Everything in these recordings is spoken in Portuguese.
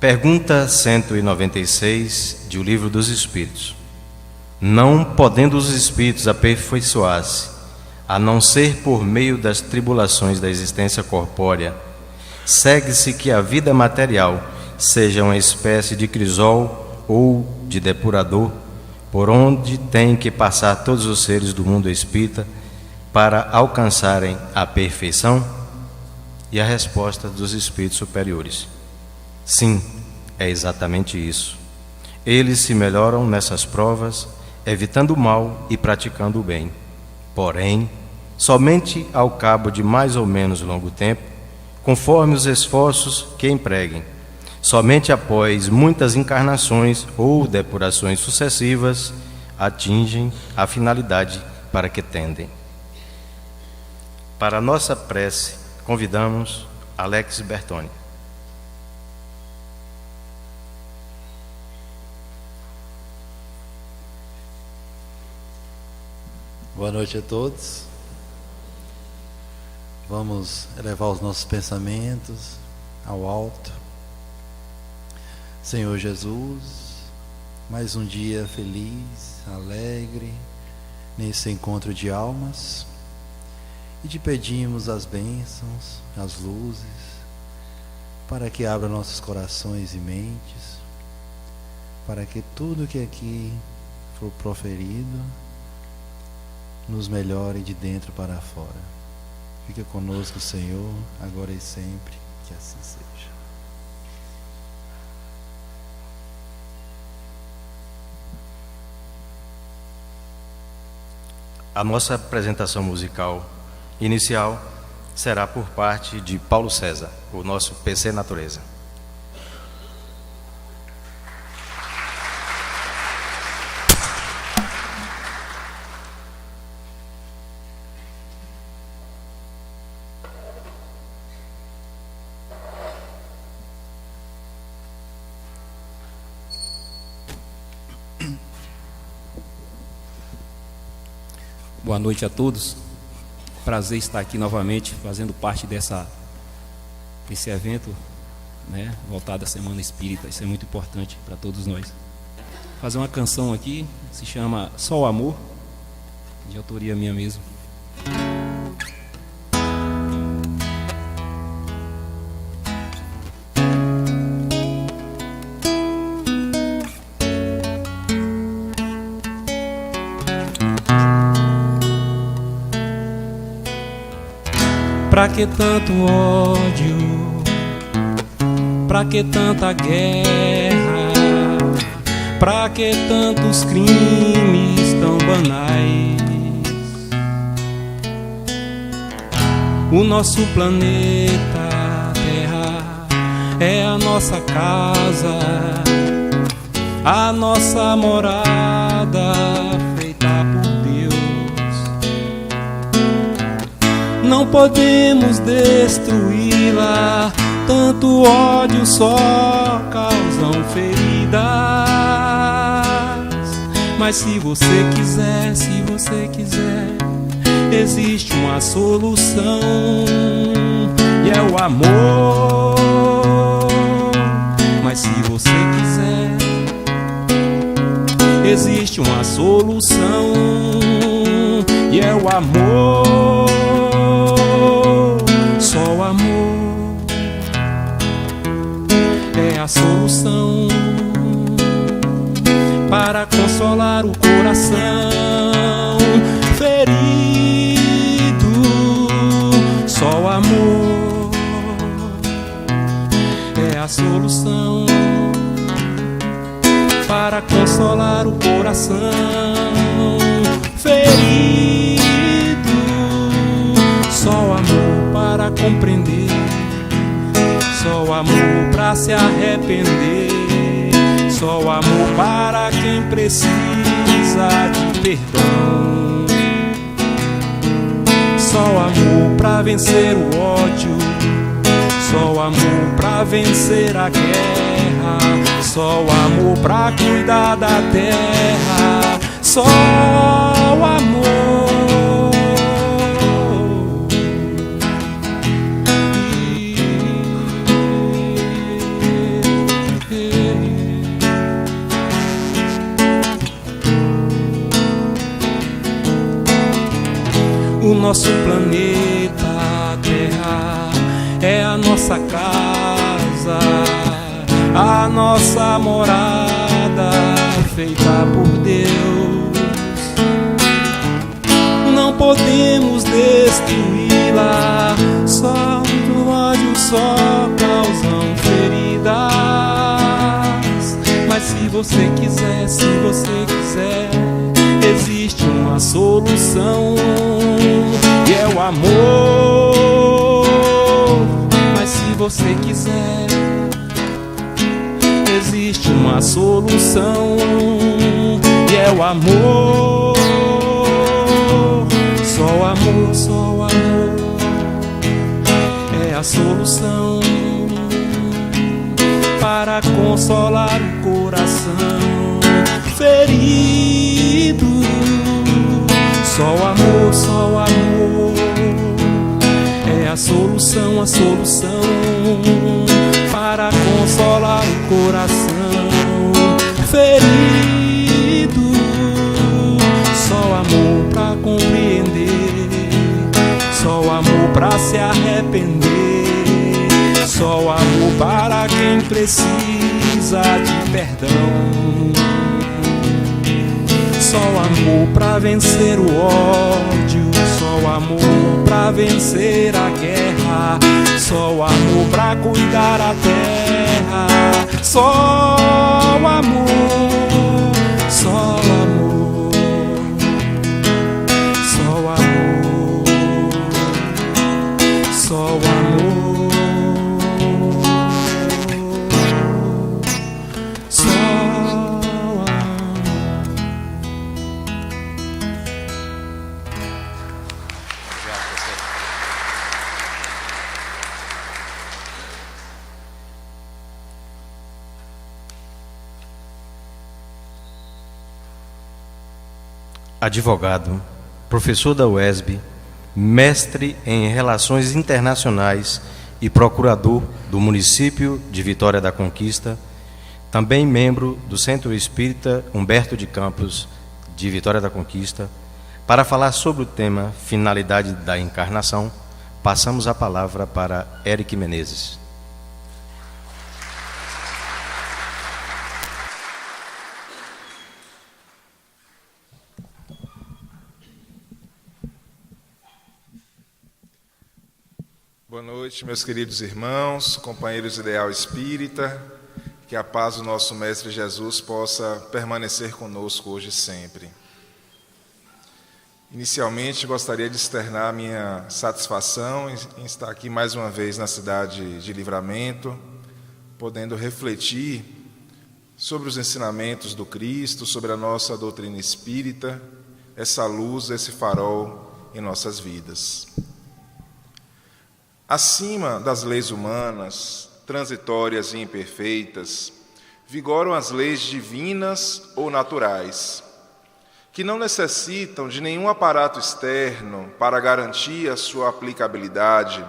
Pergunta 196 de O Livro dos Espíritos. Não podendo os espíritos aperfeiçoar-se, a não ser por meio das tribulações da existência corpórea, segue-se que a vida material seja uma espécie de crisol ou de depurador, por onde têm que passar todos os seres do mundo espírita para alcançarem a perfeição? E a resposta dos espíritos superiores: sim, é exatamente isso. Eles se melhoram nessas provas, evitando o mal e praticando o bem. Porém, somente ao cabo de mais ou menos longo tempo, conforme os esforços que empreguem, somente após muitas encarnações ou depurações sucessivas, atingem a finalidade para que tendem. Para a nossa prece, convidamos Alex Bertoni. Boa noite a todos. Vamos elevar os nossos pensamentos ao alto. Senhor Jesus, mais um dia feliz, alegre, nesse encontro de almas. E te pedimos as bênçãos, as luzes, para que abra nossos corações e mentes, para que tudo que aqui for proferido nos melhore de dentro para fora. Fica conosco, Senhor, agora e sempre, que assim seja. A nossa apresentação musical inicial será por parte de Paulo César, o nosso PC Natureza. Boa noite a todos. Prazer estar aqui novamente fazendo parte desse evento, né, voltado à Semana Espírita. Isso é muito importante para todos nós. Vou fazer uma canção aqui, se chama Só o Amor, de autoria minha mesmo. Pra que tanto ódio? Pra que tanta guerra? Pra que tantos crimes tão banais? O nosso planeta Terra é a nossa casa, a nossa morada feita por Deus. Não podemos destruí-la, tanto ódio só causam feridas. Mas se você quiser, existe uma solução, e é o amor. Mas se você quiser, existe uma solução, e é o amor. Só o amor é a solução para consolar o coração ferido. Só o amor é a solução para consolar o coração ferido. Só o amor para compreender, só o amor para se arrepender, só o amor para quem precisa de perdão, só o amor para vencer o ódio, só o amor para vencer a guerra, só o amor para cuidar da terra, só o amor. O nosso planeta Terra é a nossa casa, a nossa morada feita por Deus. Não podemos destruí-la, só do ódio só causam feridas. Mas se você quiser, existe uma solução, e é o amor. Mas se você quiser, existe uma solução, e é o amor. Só o amor, só o amor é a solução para consolar o coração ferido. Só o amor é a solução para consolar o coração ferido. Só o amor para compreender, só o amor para se arrepender, só o amor para quem precisa de perdão. Só o amor para vencer o ódio, só o amor para vencer a guerra, só o amor para cuidar a terra. Só o amor, só o amor, só o amor, só o amor, só o amor. Advogado, professor da UESB, mestre em Relações Internacionais e procurador do município de Vitória da Conquista, também membro do Centro Espírita Humberto de Campos de Vitória da Conquista. Para falar sobre o tema Finalidade da Encarnação, passamos a palavra para Eric Menezes. Boa noite, meus queridos irmãos, companheiros ideal espírita, que a paz do nosso Mestre Jesus possa permanecer conosco hoje e sempre. Inicialmente, gostaria de externar minha satisfação em estar aqui mais uma vez na cidade de Livramento, podendo refletir sobre os ensinamentos do Cristo, sobre a nossa doutrina espírita, essa luz, esse farol em nossas vidas. Acima das leis humanas, transitórias e imperfeitas, vigoram as leis divinas ou naturais, que não necessitam de nenhum aparato externo para garantir a sua aplicabilidade,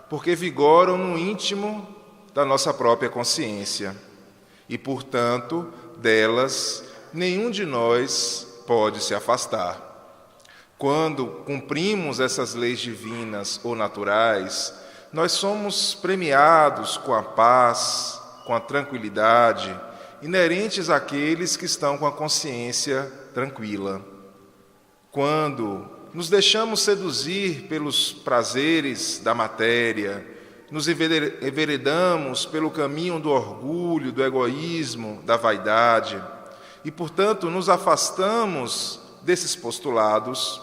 porque vigoram no íntimo da nossa própria consciência, e, portanto, delas nenhum de nós pode se afastar. Quando cumprimos essas leis divinas ou naturais, nós somos premiados com a paz, com a tranquilidade, inerentes àqueles que estão com a consciência tranquila. Quando nos deixamos seduzir pelos prazeres da matéria, nos enveredamos pelo caminho do orgulho, do egoísmo, da vaidade, e, portanto, nos afastamos desses postulados,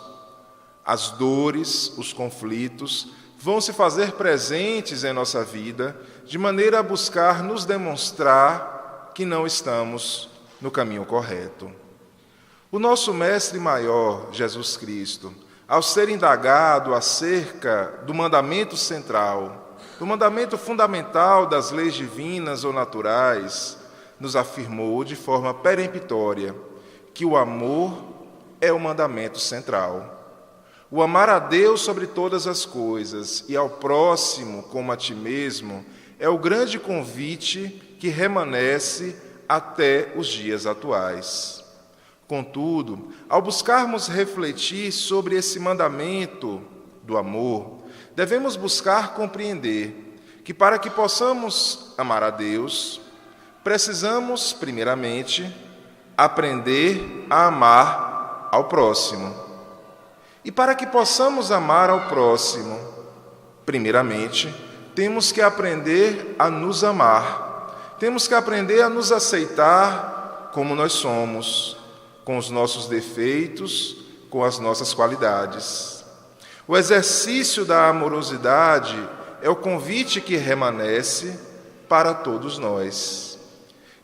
as dores, os conflitos vão se fazer presentes em nossa vida, de maneira a buscar nos demonstrar que não estamos no caminho correto. O nosso Mestre Maior, Jesus Cristo, ao ser indagado acerca do mandamento central, do mandamento fundamental das leis divinas ou naturais, nos afirmou de forma peremptória que o amor é o mandamento central. O amar a Deus sobre todas as coisas e ao próximo como a ti mesmo é o grande convite que remanesce até os dias atuais. Contudo, ao buscarmos refletir sobre esse mandamento do amor, devemos buscar compreender que para que possamos amar a Deus, precisamos, primeiramente, aprender a amar ao próximo. E para que possamos amar ao próximo, primeiramente, temos que aprender a nos amar. Temos que aprender a nos aceitar como nós somos, com os nossos defeitos, com as nossas qualidades. O exercício da amorosidade é o convite que remanesce para todos nós.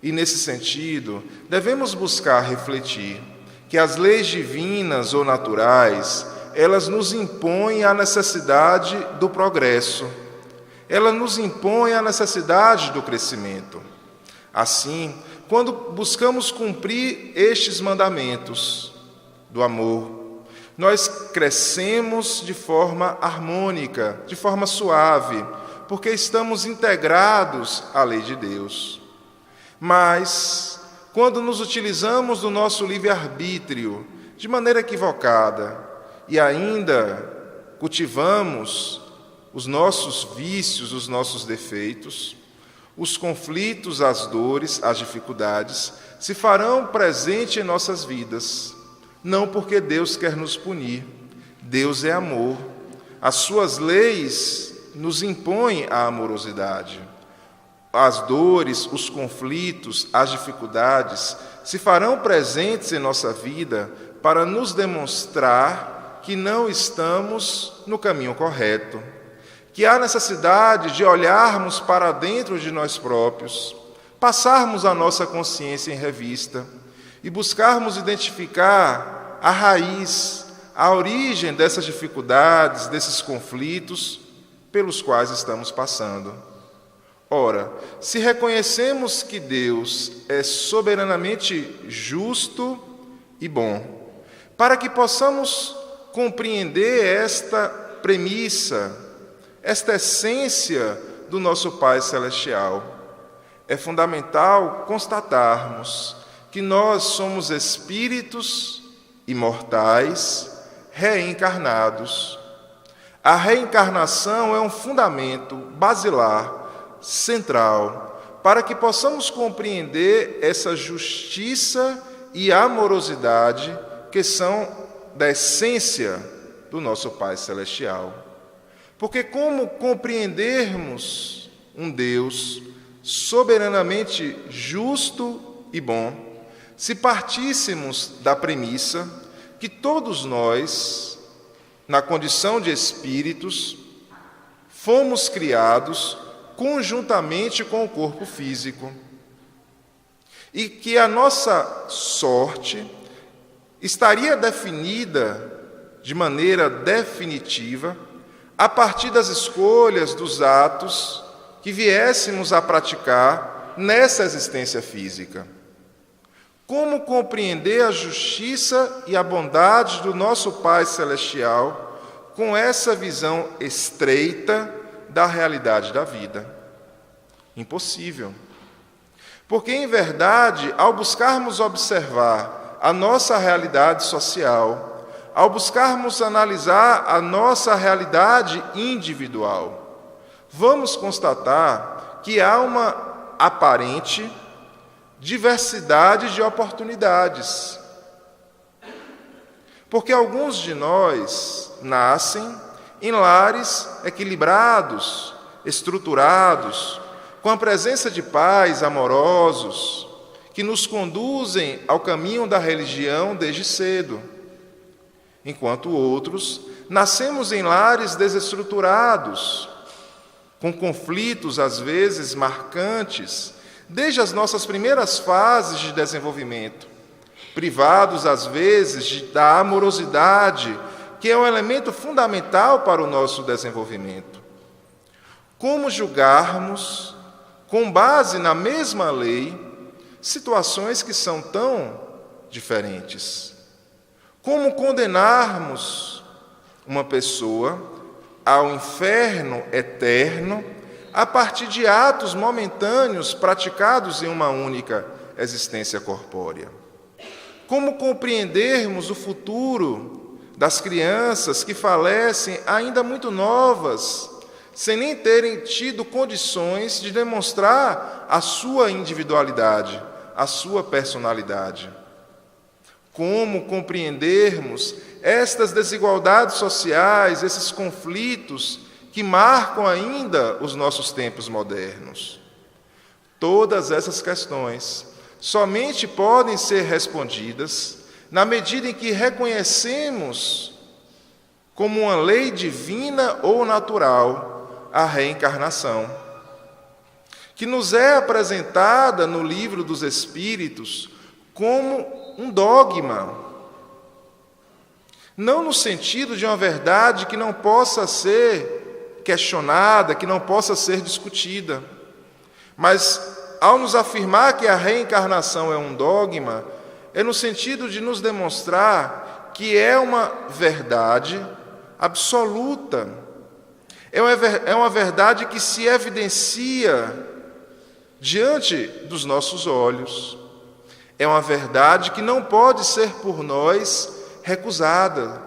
E, nesse sentido, devemos buscar refletir que as leis divinas ou naturais, elas nos impõem a necessidade do progresso. Ela nos impõe a necessidade do crescimento. Assim, quando buscamos cumprir estes mandamentos do amor, nós crescemos de forma harmônica, de forma suave, porque estamos integrados à lei de Deus. Mas, quando nos utilizamos do nosso livre-arbítrio de maneira equivocada e ainda cultivamos os nossos vícios, os nossos defeitos, os conflitos, as dores, as dificuldades se farão presente em nossas vidas, não porque Deus quer nos punir. Deus é amor. As suas leis nos impõem a amorosidade. As dores, os conflitos, as dificuldades se farão presentes em nossa vida para nos demonstrar que não estamos no caminho correto, que há necessidade de olharmos para dentro de nós próprios, passarmos a nossa consciência em revista e buscarmos identificar a raiz, a origem dessas dificuldades, desses conflitos pelos quais estamos passando. Ora, se reconhecemos que Deus é soberanamente justo e bom, para que possamos compreender esta premissa, esta essência do nosso Pai Celestial, é fundamental constatarmos que nós somos espíritos imortais, reencarnados. A reencarnação é um fundamento basilar, central, para que possamos compreender essa justiça e amorosidade que são da essência do nosso Pai Celestial. Porque como compreendermos um Deus soberanamente justo e bom, se partíssemos da premissa que todos nós, na condição de espíritos, fomos criados conjuntamente com o corpo físico, e que a nossa sorte estaria definida de maneira definitiva a partir das escolhas, dos atos que viéssemos a praticar nessa existência física. Como compreender a justiça e a bondade do nosso Pai Celestial com essa visão estreita da realidade da vida? Impossível. Porque, em verdade, ao buscarmos observar a nossa realidade social, ao buscarmos analisar a nossa realidade individual, vamos constatar que há uma aparente diversidade de oportunidades. Porque alguns de nós nascem em lares equilibrados, estruturados, com a presença de pais amorosos, que nos conduzem ao caminho da religião desde cedo. Enquanto outros nascemos em lares desestruturados, com conflitos às vezes marcantes, desde as nossas primeiras fases de desenvolvimento, privados às vezes da amorosidade, que é um elemento fundamental para o nosso desenvolvimento. Como julgarmos, com base na mesma lei, situações que são tão diferentes? Como condenarmos uma pessoa ao inferno eterno a partir de atos momentâneos praticados em uma única existência corpórea? Como compreendermos o futuro das crianças que falecem ainda muito novas, sem nem terem tido condições de demonstrar a sua individualidade, a sua personalidade? Como compreendermos estas desigualdades sociais, esses conflitos que marcam ainda os nossos tempos modernos? Todas essas questões somente podem ser respondidas na medida em que reconhecemos como uma lei divina ou natural a reencarnação, que nos é apresentada no Livro dos Espíritos como um dogma, não no sentido de uma verdade que não possa ser questionada, que não possa ser discutida, mas ao nos afirmar que a reencarnação é um dogma, é no sentido de nos demonstrar que é uma verdade absoluta, é uma verdade que se evidencia diante dos nossos olhos, é uma verdade que não pode ser por nós recusada,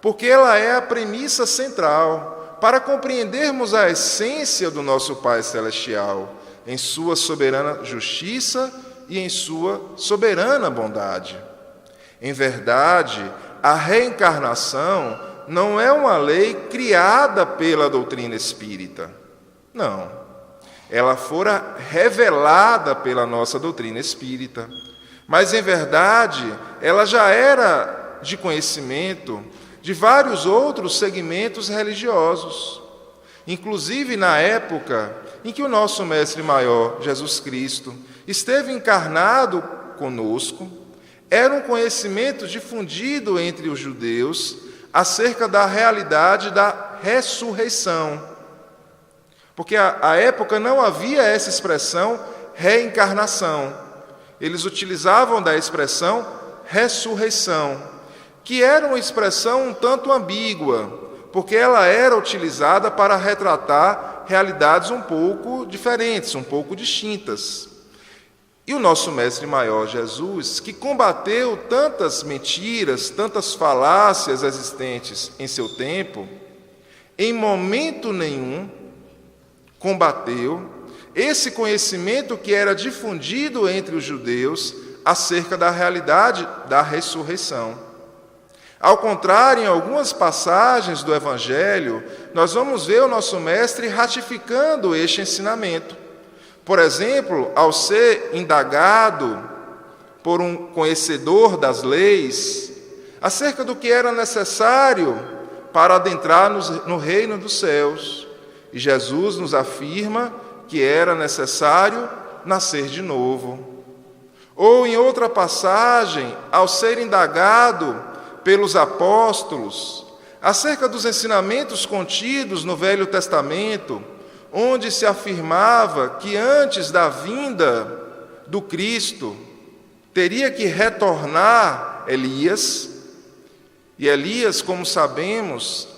porque ela é a premissa central para compreendermos a essência do nosso Pai Celestial, em sua soberana justiça e em sua soberana bondade. Em verdade, a reencarnação não é uma lei criada pela doutrina espírita. Não. Ela fora revelada pela nossa doutrina espírita. Mas, em verdade, ela já era de conhecimento de vários outros segmentos religiosos. Inclusive na época em que o nosso Mestre Maior, Jesus Cristo, esteve encarnado conosco, era um conhecimento difundido entre os judeus acerca da realidade da ressurreição. Porque à época não havia essa expressão reencarnação. Eles utilizavam da expressão ressurreição, que era uma expressão um tanto ambígua, porque ela era utilizada para retratar realidades um pouco diferentes, um pouco distintas. E o nosso Mestre Maior, Jesus, que combateu tantas mentiras, tantas falácias existentes em seu tempo, em momento nenhum combateu esse conhecimento que era difundido entre os judeus acerca da realidade da ressurreição. Ao contrário, em algumas passagens do Evangelho, nós vamos ver o nosso Mestre ratificando este ensinamento. Por exemplo, ao ser indagado por um conhecedor das leis acerca do que era necessário para adentrar no reino dos céus, e Jesus nos afirma que era necessário nascer de novo. Ou em outra passagem, ao ser indagado pelos apóstolos acerca dos ensinamentos contidos no Velho Testamento, onde se afirmava que antes da vinda do Cristo teria que retornar Elias, e Elias, como sabemos,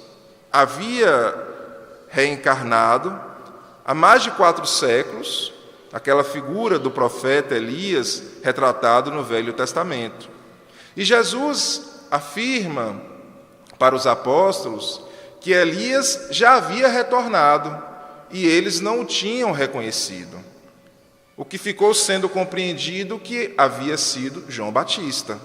havia reencarnado há mais de 4 séculos, aquela figura do profeta Elias retratado no Velho Testamento. E Jesus afirma para os apóstolos que Elias já havia retornado e eles não o tinham reconhecido. O que ficou sendo compreendido que havia sido João Batista.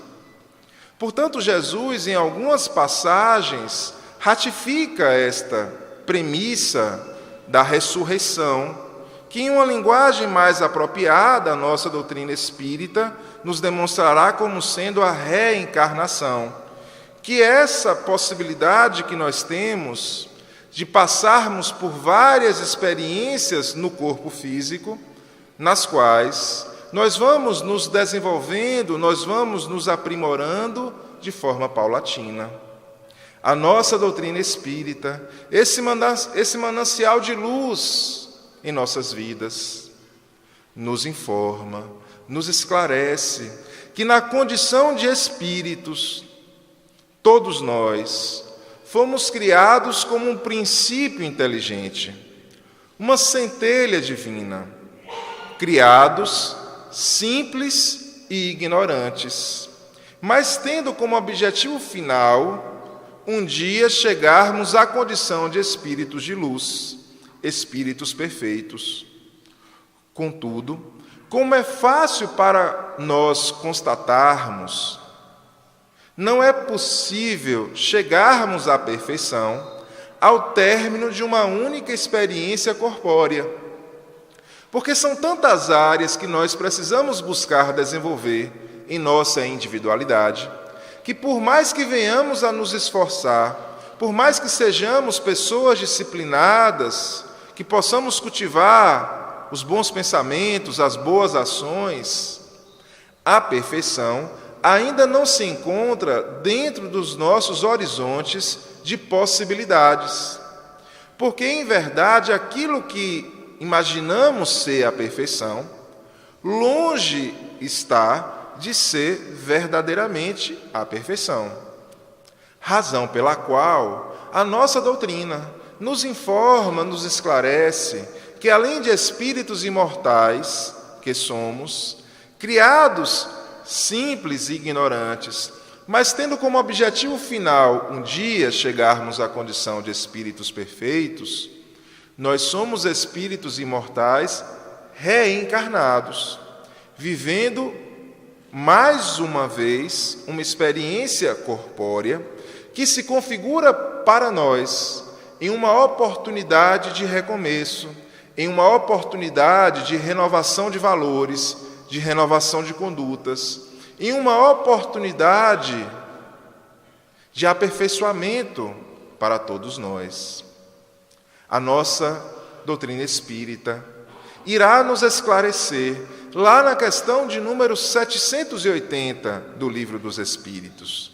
Portanto, Jesus, em algumas passagens, ratifica esta premissa da ressurreição, que em uma linguagem mais apropriada à nossa doutrina espírita, nos demonstrará como sendo a reencarnação, que essa possibilidade que nós temos de passarmos por várias experiências no corpo físico, nas quais nós vamos nos desenvolvendo, nós vamos nos aprimorando de forma paulatina. A nossa doutrina espírita, esse manancial de luz em nossas vidas, nos informa, nos esclarece que na condição de espíritos, todos nós fomos criados como um princípio inteligente, uma centelha divina, criados simples e ignorantes, mas tendo como objetivo final um dia chegarmos à condição de espíritos de luz, espíritos perfeitos. Contudo, como é fácil para nós constatarmos, não é possível chegarmos à perfeição ao término de uma única experiência corpórea. Porque são tantas áreas que nós precisamos buscar desenvolver em nossa individualidade, que por mais que venhamos a nos esforçar, por mais que sejamos pessoas disciplinadas, que possamos cultivar os bons pensamentos, as boas ações, a perfeição ainda não se encontra dentro dos nossos horizontes de possibilidades. Porque, em verdade, aquilo que imaginamos ser a perfeição, longe está de ser verdadeiramente a perfeição. Razão pela qual a nossa doutrina nos informa, nos esclarece que, além de espíritos imortais que somos, criados simples e ignorantes, mas tendo como objetivo final um dia chegarmos à condição de espíritos perfeitos, nós somos espíritos imortais reencarnados, vivendo mais uma vez uma experiência corpórea que se configura para nós em uma oportunidade de recomeço, em uma oportunidade de renovação de valores, de renovação de condutas, em uma oportunidade de aperfeiçoamento para todos nós. A nossa doutrina espírita irá nos esclarecer lá na questão de número 780 do Livro dos Espíritos,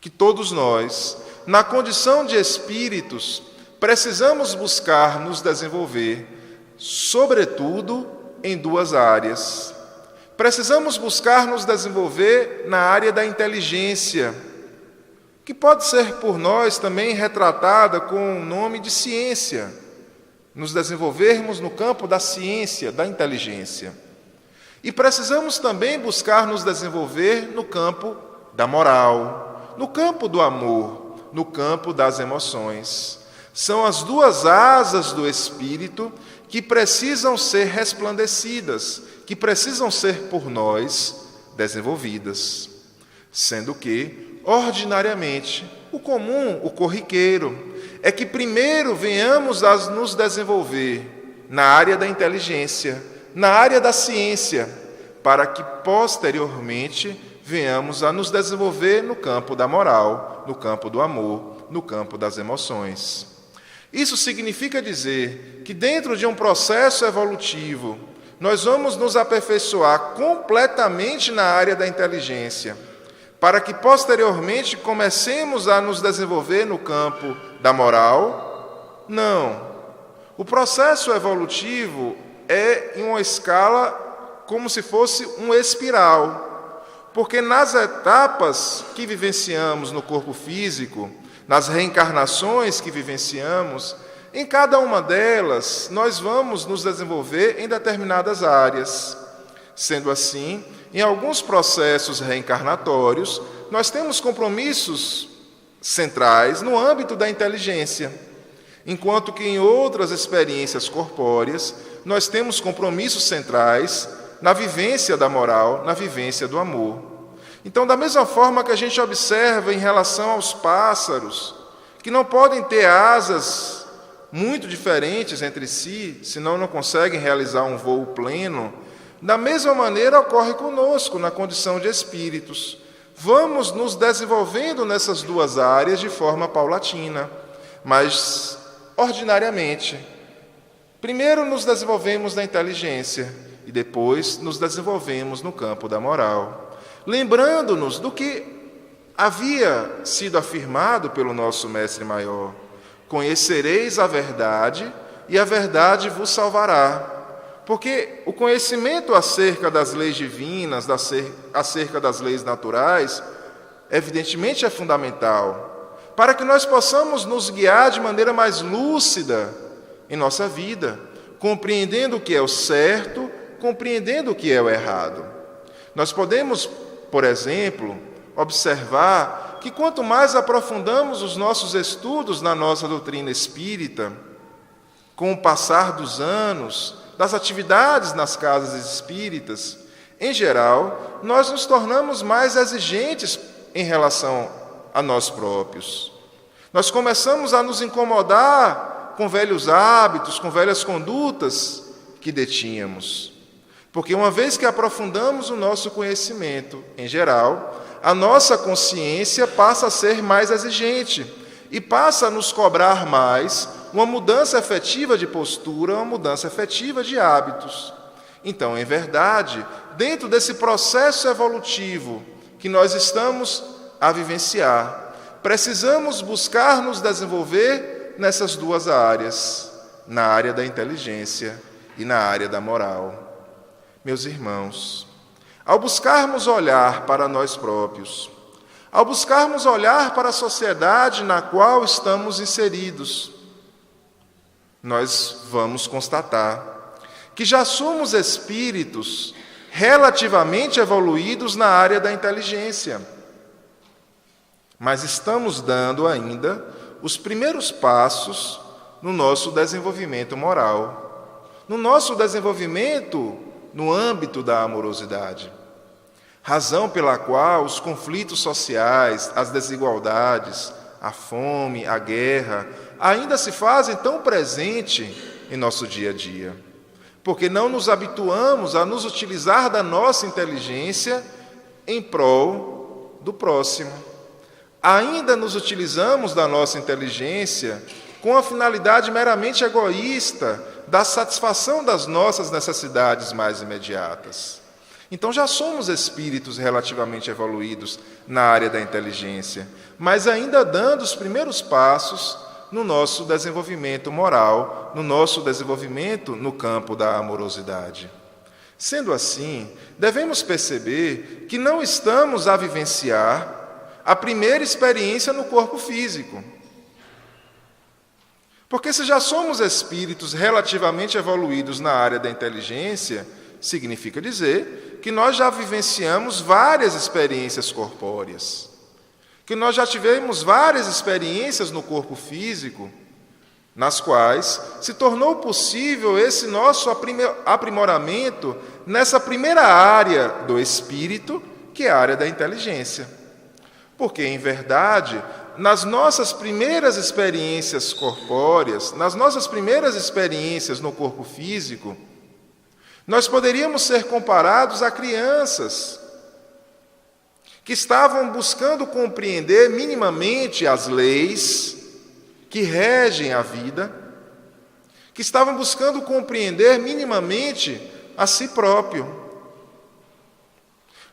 que todos nós, na condição de espíritos, precisamos buscar nos desenvolver, sobretudo em duas áreas. Precisamos buscar nos desenvolver na área da inteligência, que pode ser por nós também retratada com o nome de ciência. Nos desenvolvermos no campo da ciência, da inteligência. E precisamos também buscar nos desenvolver no campo da moral, no campo do amor, no campo das emoções. São as duas asas do espírito que precisam ser resplandecidas, que precisam ser por nós desenvolvidas. Sendo que, ordinariamente, o comum, o corriqueiro, é que primeiro venhamos a nos desenvolver na área da inteligência, na área da ciência, para que posteriormente venhamos a nos desenvolver no campo da moral, no campo do amor, no campo das emoções. Isso significa dizer que dentro de um processo evolutivo, nós vamos nos aperfeiçoar completamente na área da inteligência, para que posteriormente comecemos a nos desenvolver no campo da moral? Não. O processo evolutivo é em uma escala como se fosse um espiral, porque nas etapas que vivenciamos no corpo físico, nas reencarnações que vivenciamos, em cada uma delas nós vamos nos desenvolver em determinadas áreas. Sendo assim, em alguns processos reencarnatórios, nós temos compromissos centrais no âmbito da inteligência, enquanto que em outras experiências corpóreas, nós temos compromissos centrais na vivência da moral, na vivência do amor. Então, da mesma forma que a gente observa em relação aos pássaros, que não podem ter asas muito diferentes entre si, senão não conseguem realizar um voo pleno, da mesma maneira ocorre conosco na condição de espíritos. Vamos nos desenvolvendo nessas duas áreas de forma paulatina, mas ordinariamente. Primeiro nos desenvolvemos na inteligência e depois nos desenvolvemos no campo da moral, lembrando-nos do que havia sido afirmado pelo nosso Mestre Maior: conhecereis a verdade e a verdade vos salvará. Porque o conhecimento acerca das leis divinas, acerca das leis naturais, evidentemente é fundamental, para que nós possamos nos guiar de maneira mais lúcida em nossa vida, compreendendo o que é o certo, compreendendo o que é o errado. Nós podemos, por exemplo, observar que quanto mais aprofundamos os nossos estudos na nossa doutrina espírita, com o passar dos anos, das atividades nas casas espíritas, em geral, nós nos tornamos mais exigentes em relação a nós próprios. Nós começamos a nos incomodar com velhos hábitos, com velhas condutas que detínhamos. Porque uma vez que aprofundamos o nosso conhecimento, em geral, a nossa consciência passa a ser mais exigente e passa a nos cobrar mais uma mudança efetiva de postura, uma mudança efetiva de hábitos. Então, em verdade, dentro desse processo evolutivo que nós estamos a vivenciar, precisamos buscar nos desenvolver nessas duas áreas, na área da inteligência e na área da moral. Meus irmãos, ao buscarmos olhar para nós próprios, ao buscarmos olhar para a sociedade na qual estamos inseridos, nós vamos constatar que já somos espíritos relativamente evoluídos na área da inteligência, mas estamos dando ainda os primeiros passos no nosso desenvolvimento moral, no nosso desenvolvimento no âmbito da amorosidade, razão pela qual os conflitos sociais, as desigualdades, a fome, a guerra, ainda se fazem tão presente em nosso dia a dia, porque não nos habituamos a nos utilizar da nossa inteligência em prol do próximo. Ainda nos utilizamos da nossa inteligência com a finalidade meramente egoísta da satisfação das nossas necessidades mais imediatas. Então já somos espíritos relativamente evoluídos na área da inteligência, mas ainda dando os primeiros passos no nosso desenvolvimento moral, no nosso desenvolvimento no campo da amorosidade. Sendo assim, devemos perceber que não estamos a vivenciar a primeira experiência no corpo físico. Porque se já somos espíritos relativamente evoluídos na área da inteligência, significa dizer que nós já vivenciamos várias experiências corpóreas, que nós já tivemos várias experiências no corpo físico, nas quais se tornou possível esse nosso aprimoramento nessa primeira área do espírito, que é a área da inteligência. Porque, em verdade, nas nossas primeiras experiências corpóreas, nas nossas primeiras experiências no corpo físico, nós poderíamos ser comparados a crianças que estavam buscando compreender minimamente as leis que regem a vida, que estavam buscando compreender minimamente a si próprio.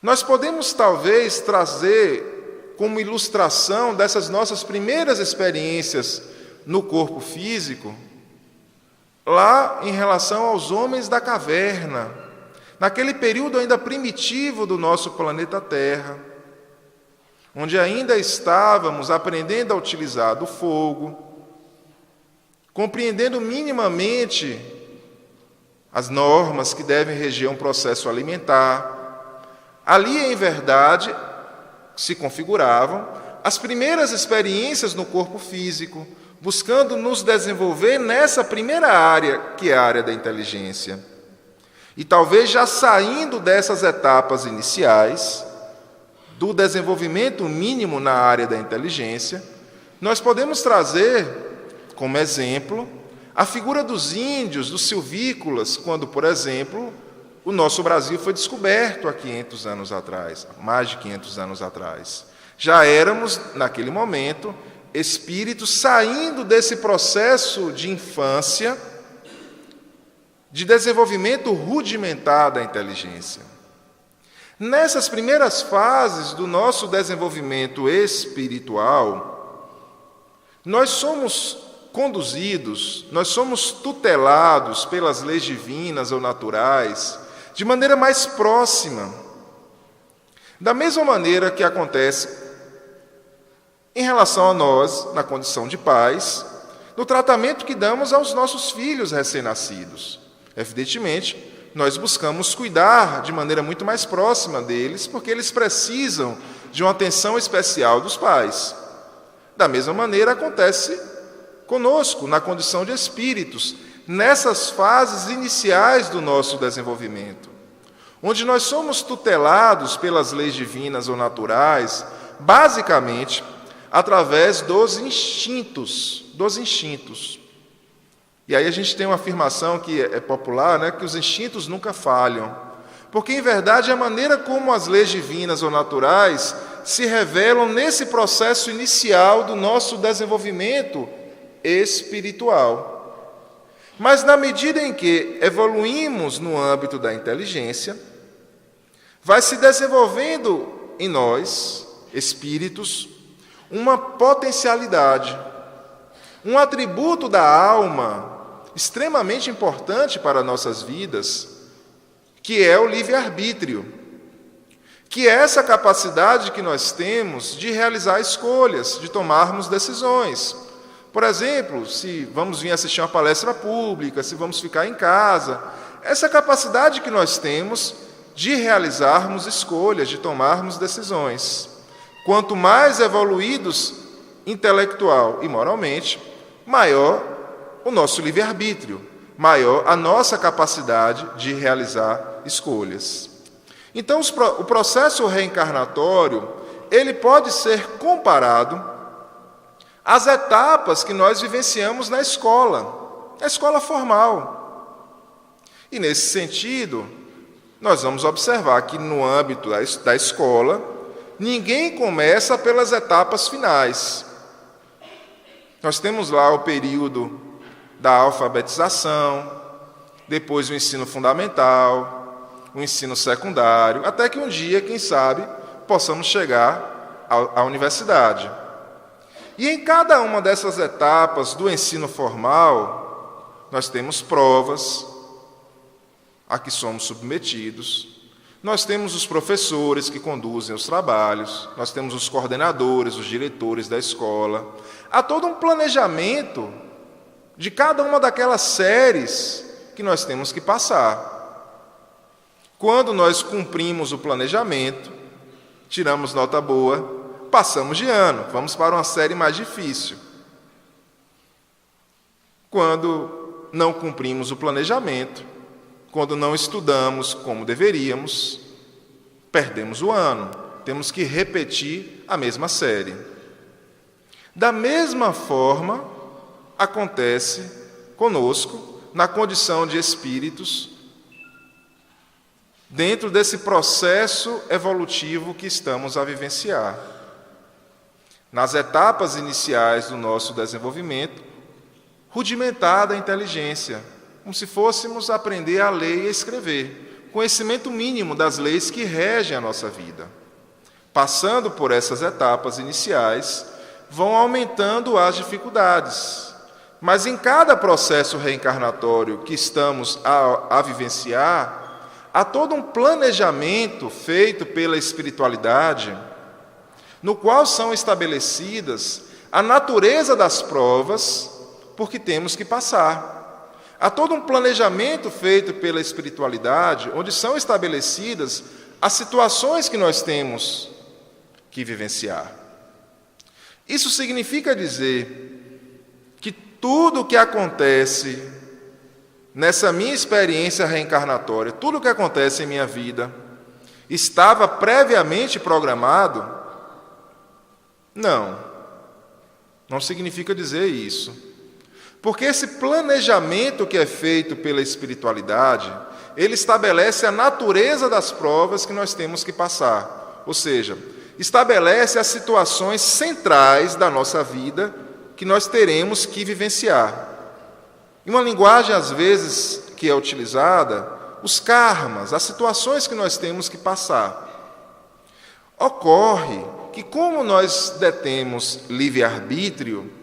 Nós podemos talvez trazer como ilustração dessas nossas primeiras experiências no corpo físico, lá em relação aos homens da caverna, naquele período ainda primitivo do nosso planeta Terra, onde ainda estávamos aprendendo a utilizar do fogo, compreendendo minimamente as normas que devem reger um processo alimentar. Ali, em verdade, se configuravam as primeiras experiências no corpo físico, buscando nos desenvolver nessa primeira área, que é a área da inteligência. E talvez já saindo dessas etapas iniciais, do desenvolvimento mínimo na área da inteligência, nós podemos trazer como exemplo a figura dos índios, dos silvícolas, quando, por exemplo, o nosso Brasil foi descoberto há 500 anos atrás, mais de 500 anos atrás. Já éramos, naquele momento, espíritos saindo desse processo de infância, de desenvolvimento rudimentar da inteligência. Nessas primeiras fases do nosso desenvolvimento espiritual, nós somos conduzidos, nós somos tutelados pelas leis divinas ou naturais de maneira mais próxima, da mesma maneira que acontece em relação a nós, na condição de pais, no tratamento que damos aos nossos filhos recém-nascidos. Evidentemente, nós buscamos cuidar de maneira muito mais próxima deles, porque eles precisam de uma atenção especial dos pais. Da mesma maneira acontece conosco, na condição de espíritos, nessas fases iniciais do nosso desenvolvimento, onde nós somos tutelados pelas leis divinas ou naturais, basicamente através dos instintos. E aí a gente tem uma afirmação que é popular, né, que os instintos nunca falham, porque em verdade é a maneira como as leis divinas ou naturais se revelam nesse processo inicial do nosso desenvolvimento espiritual. Mas na medida em que evoluímos no âmbito da inteligência, vai se desenvolvendo em nós, espíritos, uma potencialidade, um atributo da alma extremamente importante para nossas vidas, que é o livre-arbítrio, que é essa capacidade que nós temos de realizar escolhas, de tomarmos decisões. Por exemplo, se vamos vir assistir uma palestra pública, se vamos ficar em casa, essa capacidade que nós temos de realizarmos escolhas, de tomarmos decisões. Quanto mais evoluídos intelectual e moralmente, maior o nosso livre-arbítrio, maior a nossa capacidade de realizar escolhas. Então, o processo reencarnatório, ele pode ser comparado às etapas que nós vivenciamos na escola formal. E, nesse sentido, nós vamos observar que, no âmbito da escola, ninguém começa pelas etapas finais. Nós temos lá o período da alfabetização, depois o ensino fundamental, o ensino secundário, até que um dia, quem sabe, possamos chegar à universidade. E em cada uma dessas etapas do ensino formal, nós temos provas a que somos submetidos, nós temos os professores que conduzem os trabalhos, nós temos os coordenadores, os diretores da escola. Há todo um planejamento de cada uma daquelas séries que nós temos que passar. Quando nós cumprimos o planejamento, tiramos nota boa, passamos de ano, vamos para uma série mais difícil. Quando não cumprimos o planejamento, quando não estudamos como deveríamos, perdemos o ano, temos que repetir a mesma série. Da mesma forma, acontece conosco, na condição de espíritos, dentro desse processo evolutivo que estamos a vivenciar. Nas etapas iniciais do nosso desenvolvimento, rudimentar da inteligência, como se fôssemos aprender a ler e a escrever, conhecimento mínimo das leis que regem a nossa vida. Passando por essas etapas iniciais, vão aumentando as dificuldades. Mas em cada processo reencarnatório que estamos a vivenciar, há todo um planejamento feito pela espiritualidade, no qual são estabelecidas a natureza das provas por que temos que passar. Há todo um planejamento feito pela espiritualidade, onde são estabelecidas as situações que nós temos que vivenciar. Isso significa dizer que tudo o que acontece nessa minha experiência reencarnatória, tudo o que acontece em minha vida, estava previamente programado? Não significa dizer isso. Porque esse planejamento que é feito pela espiritualidade, ele estabelece a natureza das provas que nós temos que passar. Ou seja, estabelece as situações centrais da nossa vida que nós teremos que vivenciar. Em uma linguagem, às vezes, que é utilizada, os karmas, as situações que nós temos que passar. Ocorre que, como nós detemos livre-arbítrio,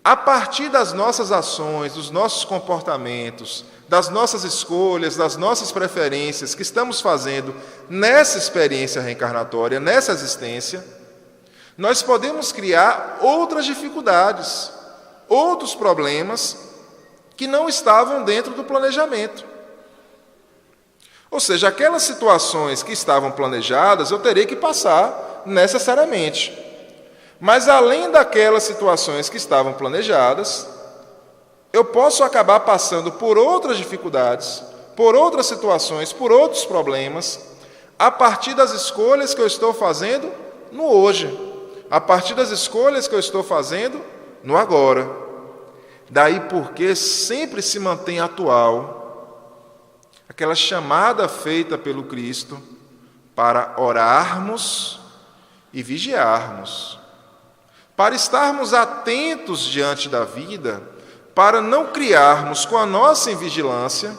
a partir das nossas ações, dos nossos comportamentos, das nossas escolhas, das nossas preferências que estamos fazendo nessa experiência reencarnatória, nessa existência, nós podemos criar outras dificuldades, outros problemas que não estavam dentro do planejamento. Ou seja, aquelas situações que estavam planejadas, eu terei que passar necessariamente. Mas além daquelas situações que estavam planejadas, eu posso acabar passando por outras dificuldades, por outras situações, por outros problemas, a partir das escolhas que eu estou fazendo no hoje, a partir das escolhas que eu estou fazendo no agora. Daí porque sempre se mantém atual aquela chamada feita pelo Cristo para orarmos e vigiarmos, para estarmos atentos diante da vida, para não criarmos com a nossa invigilância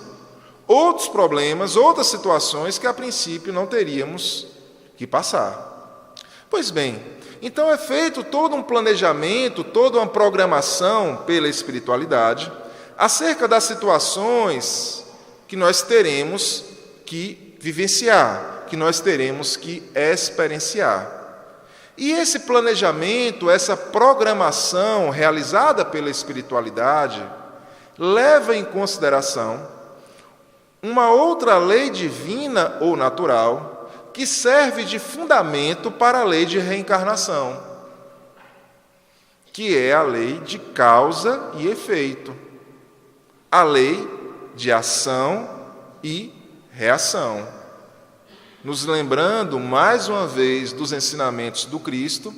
outros problemas, outras situações que a princípio não teríamos que passar. Pois bem, então é feito todo um planejamento, toda uma programação pela espiritualidade acerca das situações que nós teremos que vivenciar, que nós teremos que experienciar. E esse planejamento, essa programação realizada pela espiritualidade, leva em consideração uma outra lei divina ou natural que serve de fundamento para a lei de reencarnação, que é a lei de causa e efeito, a lei de ação e reação. Nos lembrando mais uma vez dos ensinamentos do Cristo,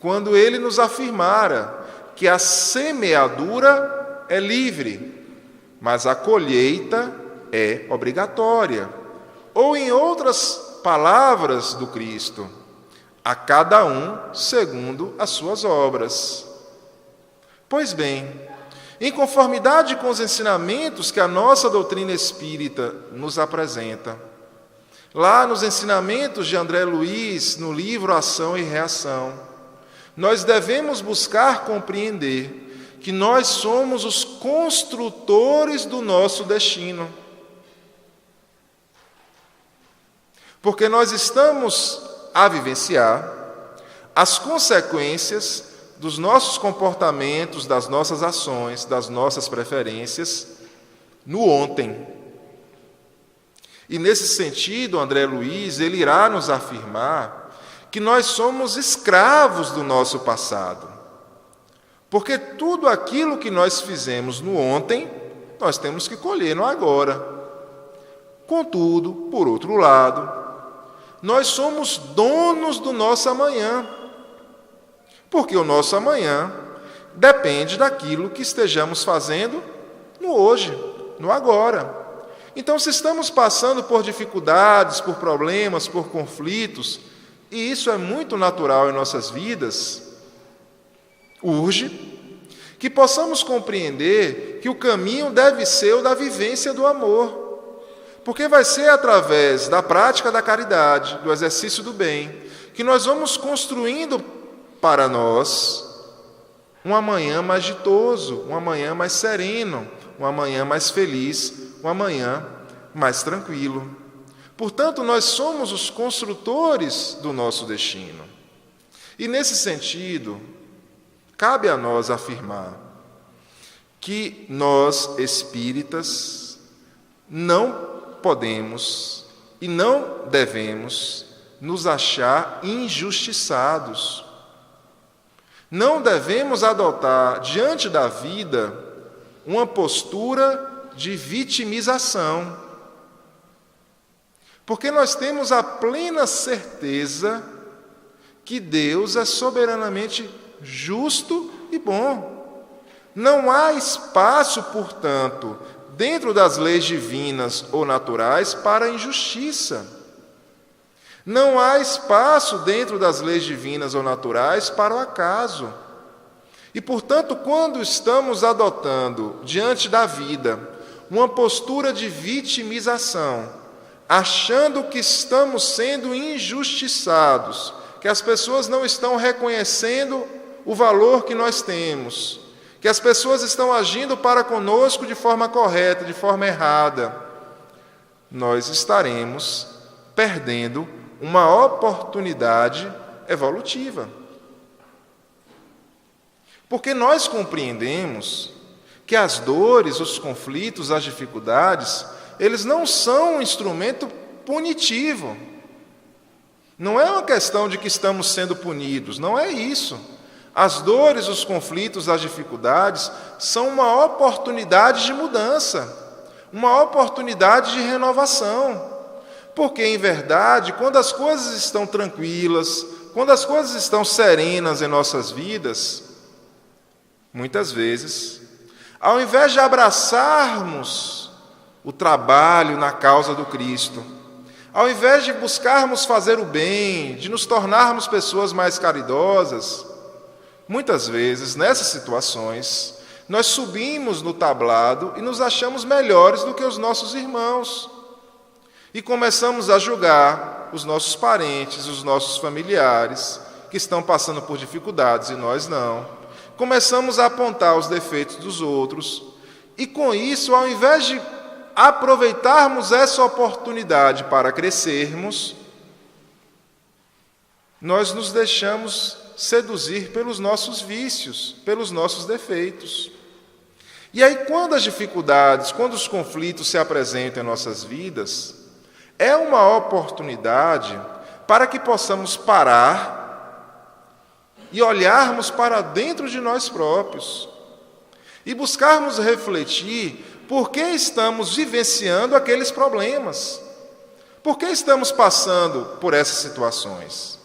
quando ele nos afirmara que a semeadura é livre, mas a colheita é obrigatória. Ou, em outras palavras do Cristo, a cada um segundo as suas obras. Pois bem, em conformidade com os ensinamentos que a nossa doutrina espírita nos apresenta, lá nos ensinamentos de André Luiz, no livro Ação e Reação, nós devemos buscar compreender que nós somos os construtores do nosso destino. Porque nós estamos a vivenciar as consequências dos nossos comportamentos, das nossas ações, das nossas preferências no ontem. E nesse sentido, André Luiz, ele irá nos afirmar que nós somos escravos do nosso passado. Porque tudo aquilo que nós fizemos no ontem, nós temos que colher no agora. Contudo, por outro lado, nós somos donos do nosso amanhã, porque o nosso amanhã depende daquilo que estejamos fazendo no hoje, no agora. Então, se estamos passando por dificuldades, por problemas, por conflitos, e isso é muito natural em nossas vidas, urge que possamos compreender que o caminho deve ser o da vivência do amor. Porque vai ser através da prática da caridade, do exercício do bem, que nós vamos construindo para nós um amanhã mais ditoso, um amanhã mais sereno, um amanhã mais feliz, um amanhã mais tranquilo. Portanto, nós somos os construtores do nosso destino. E nesse sentido, cabe a nós afirmar que nós, espíritas, não podemos e não devemos nos achar injustiçados. Não devemos adotar diante da vida uma postura de vitimização, porque nós temos a plena certeza que Deus é soberanamente justo e bom. Não há espaço, portanto, dentro das leis divinas ou naturais para a injustiça. Não há espaço dentro das leis divinas ou naturais para o acaso. E, portanto, quando estamos adotando, diante da vida, uma postura de vitimização, achando que estamos sendo injustiçados, que as pessoas não estão reconhecendo o valor que nós temos, que as pessoas estão agindo para conosco de forma correta, de forma errada, nós estaremos perdendo uma oportunidade evolutiva. Porque nós compreendemos que as dores, os conflitos, as dificuldades, eles não são um instrumento punitivo. Não é uma questão de que estamos sendo punidos, não é isso. As dores, os conflitos, as dificuldades são uma oportunidade de mudança, uma oportunidade de renovação. Porque, em verdade, quando as coisas estão tranquilas, quando as coisas estão serenas em nossas vidas, muitas vezes, ao invés de abraçarmos o trabalho na causa do Cristo, ao invés de buscarmos fazer o bem, de nos tornarmos pessoas mais caridosas, muitas vezes, nessas situações, nós subimos no tablado e nos achamos melhores do que os nossos irmãos. E começamos a julgar os nossos parentes, os nossos familiares, que estão passando por dificuldades e nós não. Começamos a apontar os defeitos dos outros. E com isso, ao invés de aproveitarmos essa oportunidade para crescermos, nós nos deixamos seduzir pelos nossos vícios, pelos nossos defeitos. E aí, quando as dificuldades, quando os conflitos se apresentam em nossas vidas, é uma oportunidade para que possamos parar e olharmos para dentro de nós próprios e buscarmos refletir por que estamos vivenciando aqueles problemas, por que estamos passando por essas situações.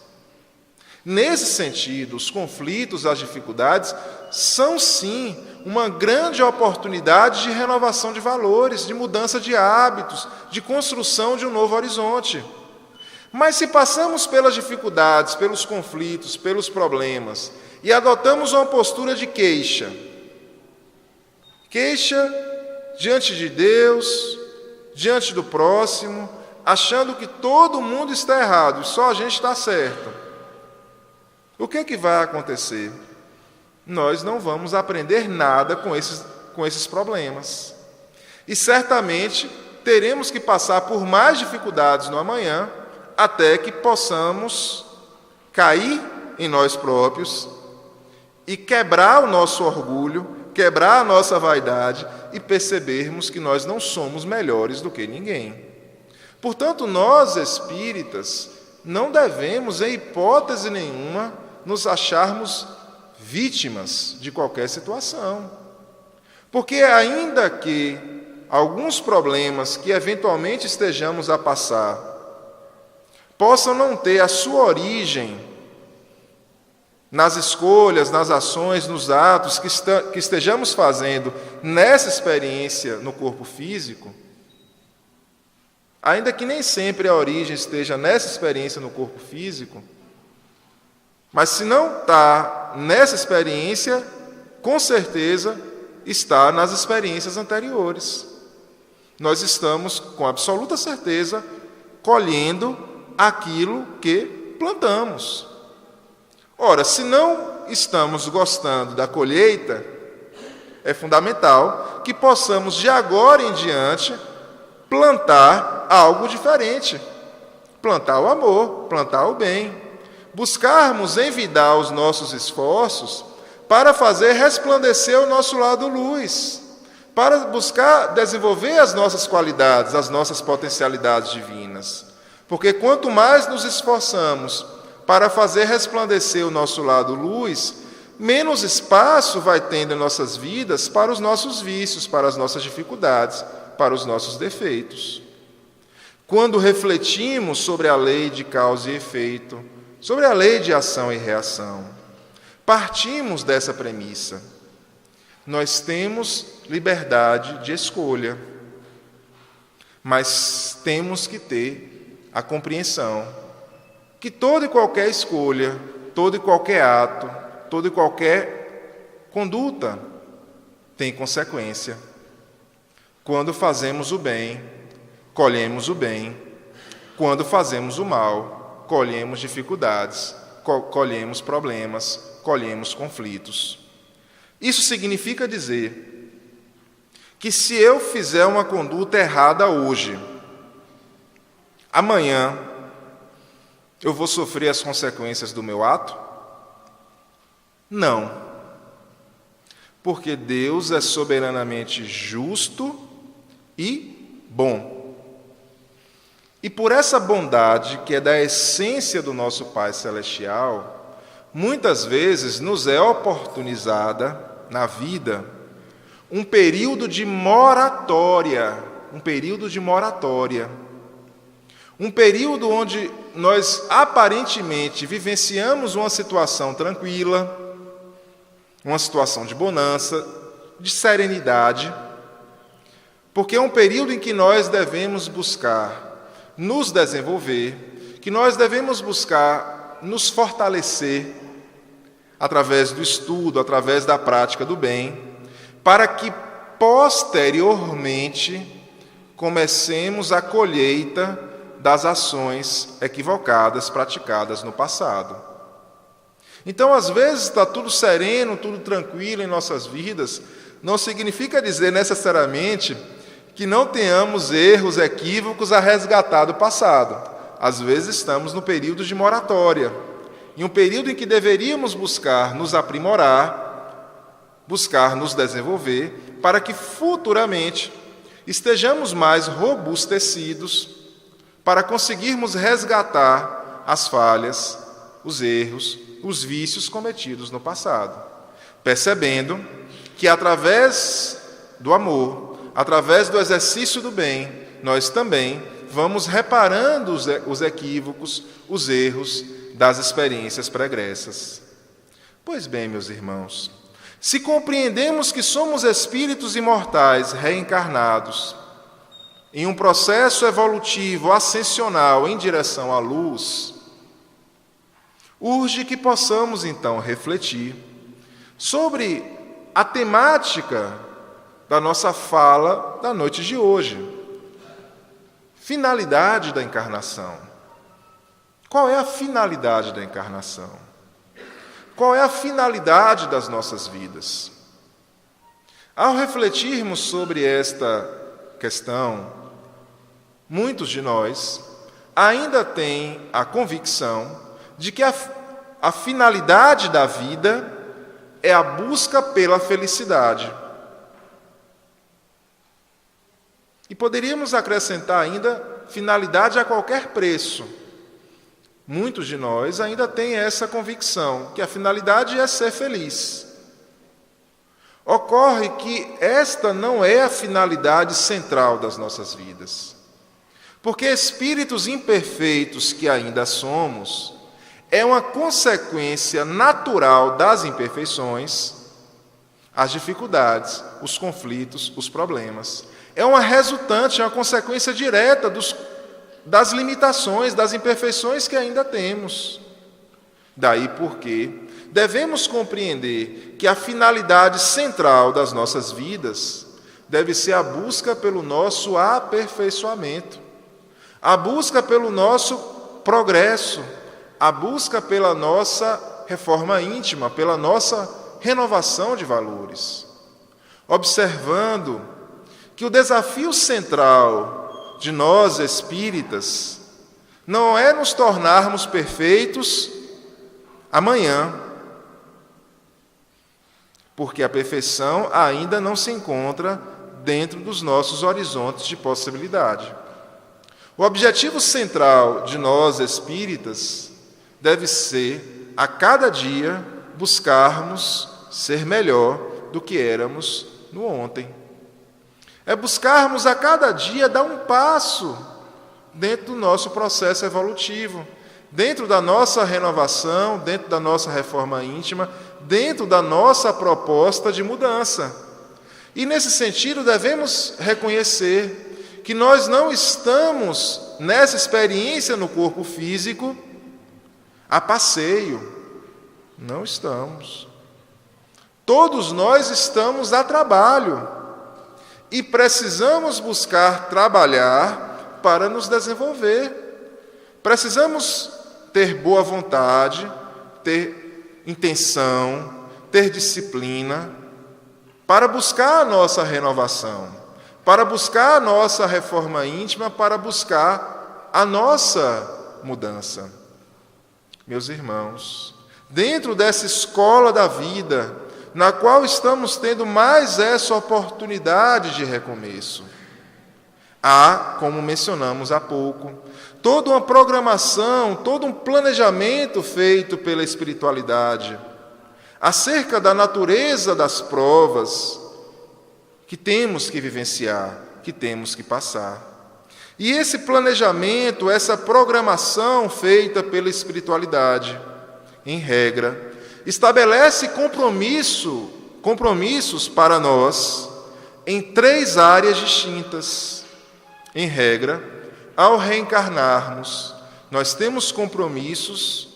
Nesse sentido, os conflitos, as dificuldades, são sim uma grande oportunidade de renovação de valores, de mudança de hábitos, de construção de um novo horizonte. Mas se passamos pelas dificuldades, pelos conflitos, pelos problemas, e adotamos uma postura de queixa diante de Deus, diante do próximo, achando que todo mundo está errado e só a gente está certo, o que é que vai acontecer? Nós não vamos aprender nada com esses problemas. E certamente teremos que passar por mais dificuldades no amanhã, até que possamos cair em nós próprios e quebrar o nosso orgulho, quebrar a nossa vaidade e percebermos que nós não somos melhores do que ninguém. Portanto, nós espíritas não devemos, em hipótese nenhuma, nos acharmos vítimas de qualquer situação. Porque ainda que alguns problemas que eventualmente estejamos a passar possam não ter a sua origem nas escolhas, nas ações, nos atos que estejamos fazendo nessa experiência no corpo físico, ainda que nem sempre a origem esteja nessa experiência no corpo físico, mas se não está nessa experiência, com certeza está nas experiências anteriores. Nós estamos, com absoluta certeza, colhendo aquilo que plantamos. Ora, se não estamos gostando da colheita, é fundamental que possamos, de agora em diante, plantar algo diferente. Plantar o amor, plantar o bem. Buscarmos envidar os nossos esforços para fazer resplandecer o nosso lado luz, para buscar desenvolver as nossas qualidades, as nossas potencialidades divinas. Porque quanto mais nos esforçamos para fazer resplandecer o nosso lado luz, menos espaço vai tendo em nossas vidas para os nossos vícios, para as nossas dificuldades, para os nossos defeitos. Quando refletimos sobre a lei de causa e efeito, sobre a lei de ação e reação, partimos dessa premissa. Nós temos liberdade de escolha, mas temos que ter a compreensão que toda e qualquer escolha, todo e qualquer ato, toda e qualquer conduta tem consequência. Quando fazemos o bem, colhemos o bem. Quando fazemos o mal, colhemos dificuldades, colhemos problemas, colhemos conflitos. Isso significa dizer que se eu fizer uma conduta errada hoje, amanhã eu vou sofrer as consequências do meu ato? Não. Porque Deus é soberanamente justo e bom. E por essa bondade, que é da essência do nosso Pai Celestial, muitas vezes nos é oportunizada na vida um período de moratória, um período onde nós aparentemente vivenciamos uma situação tranquila, uma situação de bonança, de serenidade, porque é um período em que nós devemos buscar nos desenvolver, que nós devemos buscar nos fortalecer através do estudo, através da prática do bem, para que posteriormente comecemos a colheita das ações equivocadas praticadas no passado. Então, às vezes, está tudo sereno, tudo tranquilo em nossas vidas, não significa dizer necessariamente que não tenhamos erros, equívocos a resgatar do passado. Às vezes estamos no período de moratória, em um período em que deveríamos buscar nos aprimorar, buscar nos desenvolver, para que futuramente estejamos mais robustecidos para conseguirmos resgatar as falhas, os erros, os vícios cometidos no passado, percebendo que através do amor, através do exercício do bem, nós também vamos reparando os equívocos, os erros das experiências pregressas. Pois bem, meus irmãos, se compreendemos que somos espíritos imortais reencarnados em um processo evolutivo ascensional em direção à luz, urge que possamos então refletir sobre a temática da nossa fala da noite de hoje. Finalidade da encarnação. Qual é a finalidade da encarnação? Qual é a finalidade das nossas vidas? Ao refletirmos sobre esta questão, muitos de nós ainda têm a convicção de que a finalidade da vida é a busca pela felicidade. E poderíamos acrescentar ainda finalidade a qualquer preço. Muitos de nós ainda têm essa convicção, que a finalidade é ser feliz. Ocorre que esta não é a finalidade central das nossas vidas. Porque espíritos imperfeitos que ainda somos, é uma consequência natural das imperfeições, as dificuldades, os conflitos, os problemas. É uma resultante, é uma consequência direta das limitações, das imperfeições que ainda temos. Daí porque devemos compreender que a finalidade central das nossas vidas deve ser a busca pelo nosso aperfeiçoamento, a busca pelo nosso progresso, a busca pela nossa reforma íntima, pela nossa renovação de valores. Observando que o desafio central de nós espíritas não é nos tornarmos perfeitos amanhã, porque a perfeição ainda não se encontra dentro dos nossos horizontes de possibilidade. O objetivo central de nós espíritas deve ser, a cada dia, buscarmos ser melhor do que éramos no ontem. É buscarmos a cada dia dar um passo dentro do nosso processo evolutivo, dentro da nossa renovação, dentro da nossa reforma íntima, dentro da nossa proposta de mudança. E nesse sentido devemos reconhecer que nós não estamos nessa experiência no corpo físico a passeio. Não estamos. Todos nós estamos a trabalho. E precisamos buscar trabalhar para nos desenvolver. Precisamos ter boa vontade, ter intenção, ter disciplina, para buscar a nossa renovação, para buscar a nossa reforma íntima, para buscar a nossa mudança. Meus irmãos, dentro dessa escola da vida, na qual estamos tendo mais essa oportunidade de recomeço, Há, como mencionamos há pouco, toda uma programação, todo um planejamento feito pela espiritualidade acerca da natureza das provas que temos que vivenciar, que temos que passar. E esse planejamento, essa programação feita pela espiritualidade, em regra, estabelece compromissos para nós em 3 áreas distintas. Em regra, ao reencarnarmos, nós temos compromissos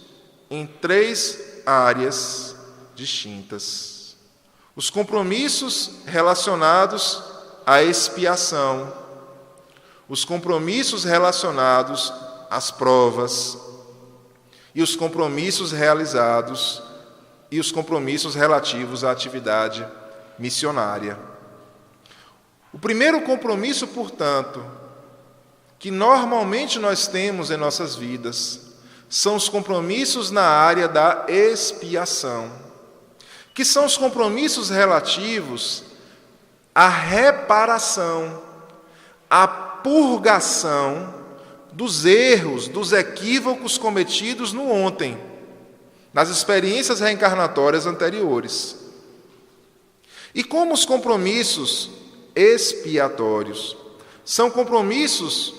em 3 áreas distintas. Os compromissos relacionados à expiação, os compromissos relacionados às provas e os compromissos realizados e os compromissos relativos à atividade missionária. O primeiro compromisso, portanto, que normalmente nós temos em nossas vidas, são os compromissos na área da expiação, que são os compromissos relativos à reparação, à purgação dos erros, dos equívocos cometidos no ontem, nas experiências reencarnatórias anteriores. E como os compromissos expiatórios são compromissos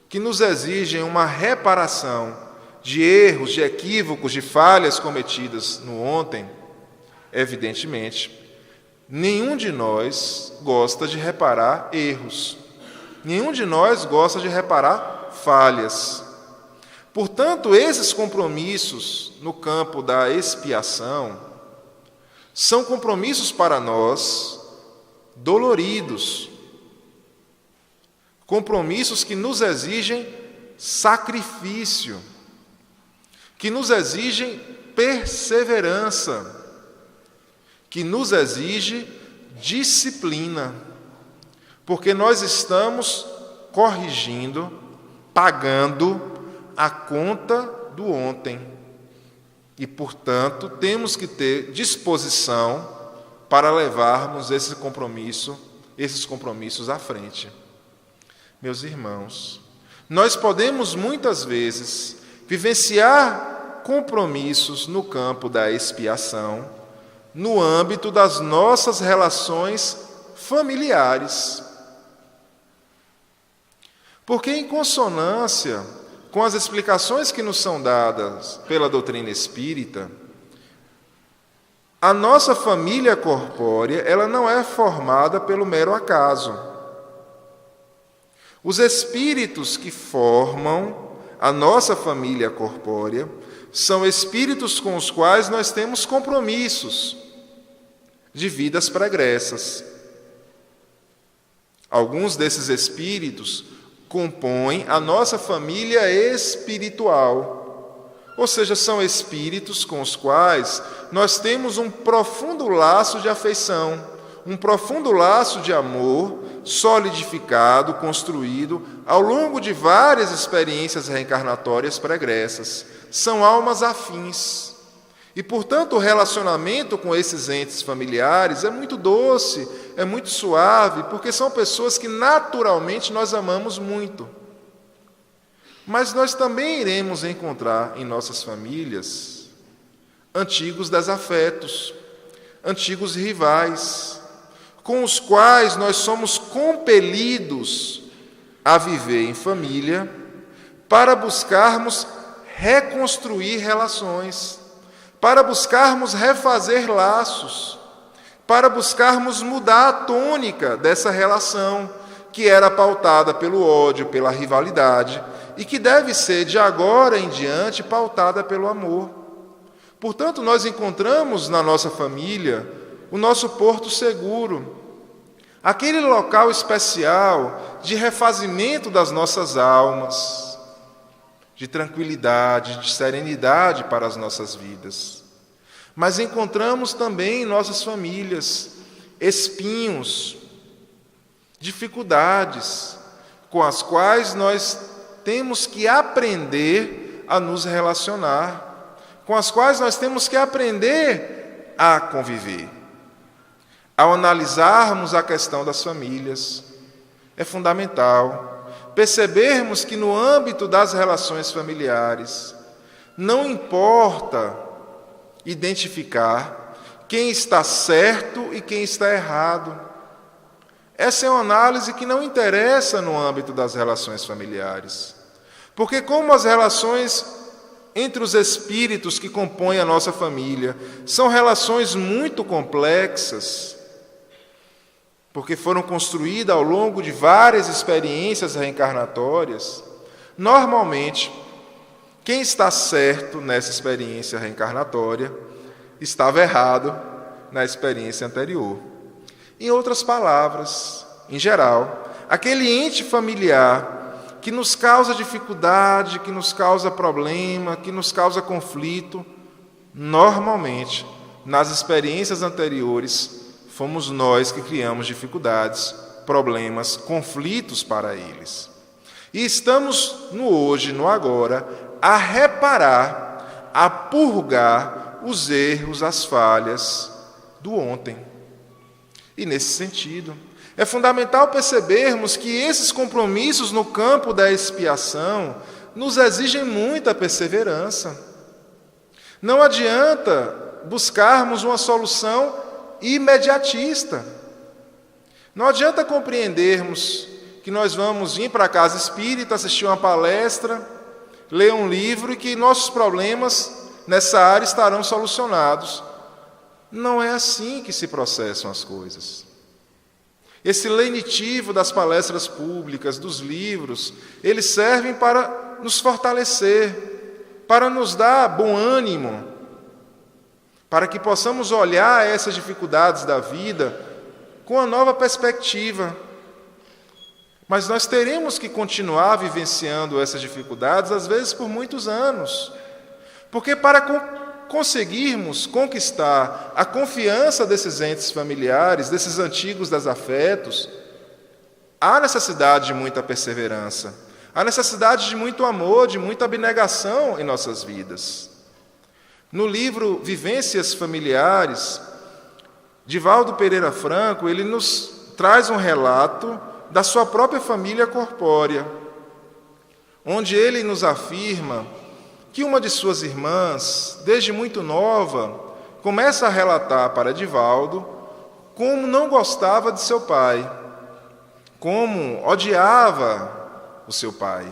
que nos exigem uma reparação de erros, de equívocos, de falhas cometidas no ontem, evidentemente, nenhum de nós gosta de reparar erros. Nenhum de nós gosta de reparar falhas. Portanto, esses compromissos no campo da expiação são compromissos para nós doloridos, compromissos que nos exigem sacrifício, que nos exigem perseverança, que nos exige disciplina, porque nós estamos corrigindo, pagando a conta do ontem. E, portanto, temos que ter disposição para levarmos esses compromissos à frente. Meus irmãos, nós podemos muitas vezes vivenciar compromissos no campo da expiação, no âmbito das nossas relações familiares. Porque, em consonância com as explicações que nos são dadas pela doutrina espírita, a nossa família corpórea, ela não é formada pelo mero acaso. Os espíritos que formam a nossa família corpórea são espíritos com os quais nós temos compromissos de vidas pregressas. Alguns desses espíritos compõem a nossa família espiritual, ou seja, são espíritos com os quais nós temos um profundo laço de afeição, um profundo laço de amor, solidificado, construído ao longo de várias experiências reencarnatórias pregressas. São almas afins. E, portanto, o relacionamento com esses entes familiares é muito doce, é muito suave, porque são pessoas que naturalmente nós amamos muito. Mas nós também iremos encontrar em nossas famílias antigos desafetos, antigos rivais, com os quais nós somos compelidos a viver em família para buscarmos reconstruir relações, para buscarmos refazer laços, para buscarmos mudar a tônica dessa relação que era pautada pelo ódio, pela rivalidade e que deve ser de agora em diante pautada pelo amor. Portanto, nós encontramos na nossa família o nosso porto seguro, aquele local especial de refazimento das nossas almas, de tranquilidade, de serenidade para as nossas vidas. Mas encontramos também em nossas famílias espinhos, dificuldades, com as quais nós temos que aprender a nos relacionar, com as quais nós temos que aprender a conviver. Ao analisarmos a questão das famílias, é fundamental percebermos que no âmbito das relações familiares não importa identificar quem está certo e quem está errado. Essa é uma análise que não interessa no âmbito das relações familiares. Porque como as relações entre os espíritos que compõem a nossa família são relações muito complexas, porque foram construídas ao longo de várias experiências reencarnatórias, normalmente, quem está certo nessa experiência reencarnatória estava errado na experiência anterior. Em outras palavras, em geral, aquele ente familiar que nos causa dificuldade, que nos causa problema, que nos causa conflito, normalmente, nas experiências anteriores, fomos nós que criamos dificuldades, problemas, conflitos para eles. E estamos no hoje, no agora, a reparar, a purgar os erros, as falhas do ontem. E nesse sentido, é fundamental percebermos que esses compromissos no campo da expiação nos exigem muita perseverança. Não adianta buscarmos uma solução imediatista. Não adianta compreendermos que nós vamos vir para a casa espírita, assistir uma palestra, ler um livro e que nossos problemas nessa área estarão solucionados. Não é assim que se processam as coisas. Esse lenitivo das palestras públicas, dos livros, eles servem para nos fortalecer, para nos dar bom ânimo, para que possamos olhar essas dificuldades da vida com uma nova perspectiva. Mas nós teremos que continuar vivenciando essas dificuldades, às vezes por muitos anos, porque para conseguirmos conquistar a confiança desses entes familiares, desses antigos desafetos, há necessidade de muita perseverança, há necessidade de muito amor, de muita abnegação em nossas vidas. No livro Vivências Familiares, Divaldo Pereira Franco, ele nos traz um relato da sua própria família corpórea, onde ele nos afirma que uma de suas irmãs, desde muito nova, começa a relatar para Divaldo como não gostava de seu pai, como odiava o seu pai.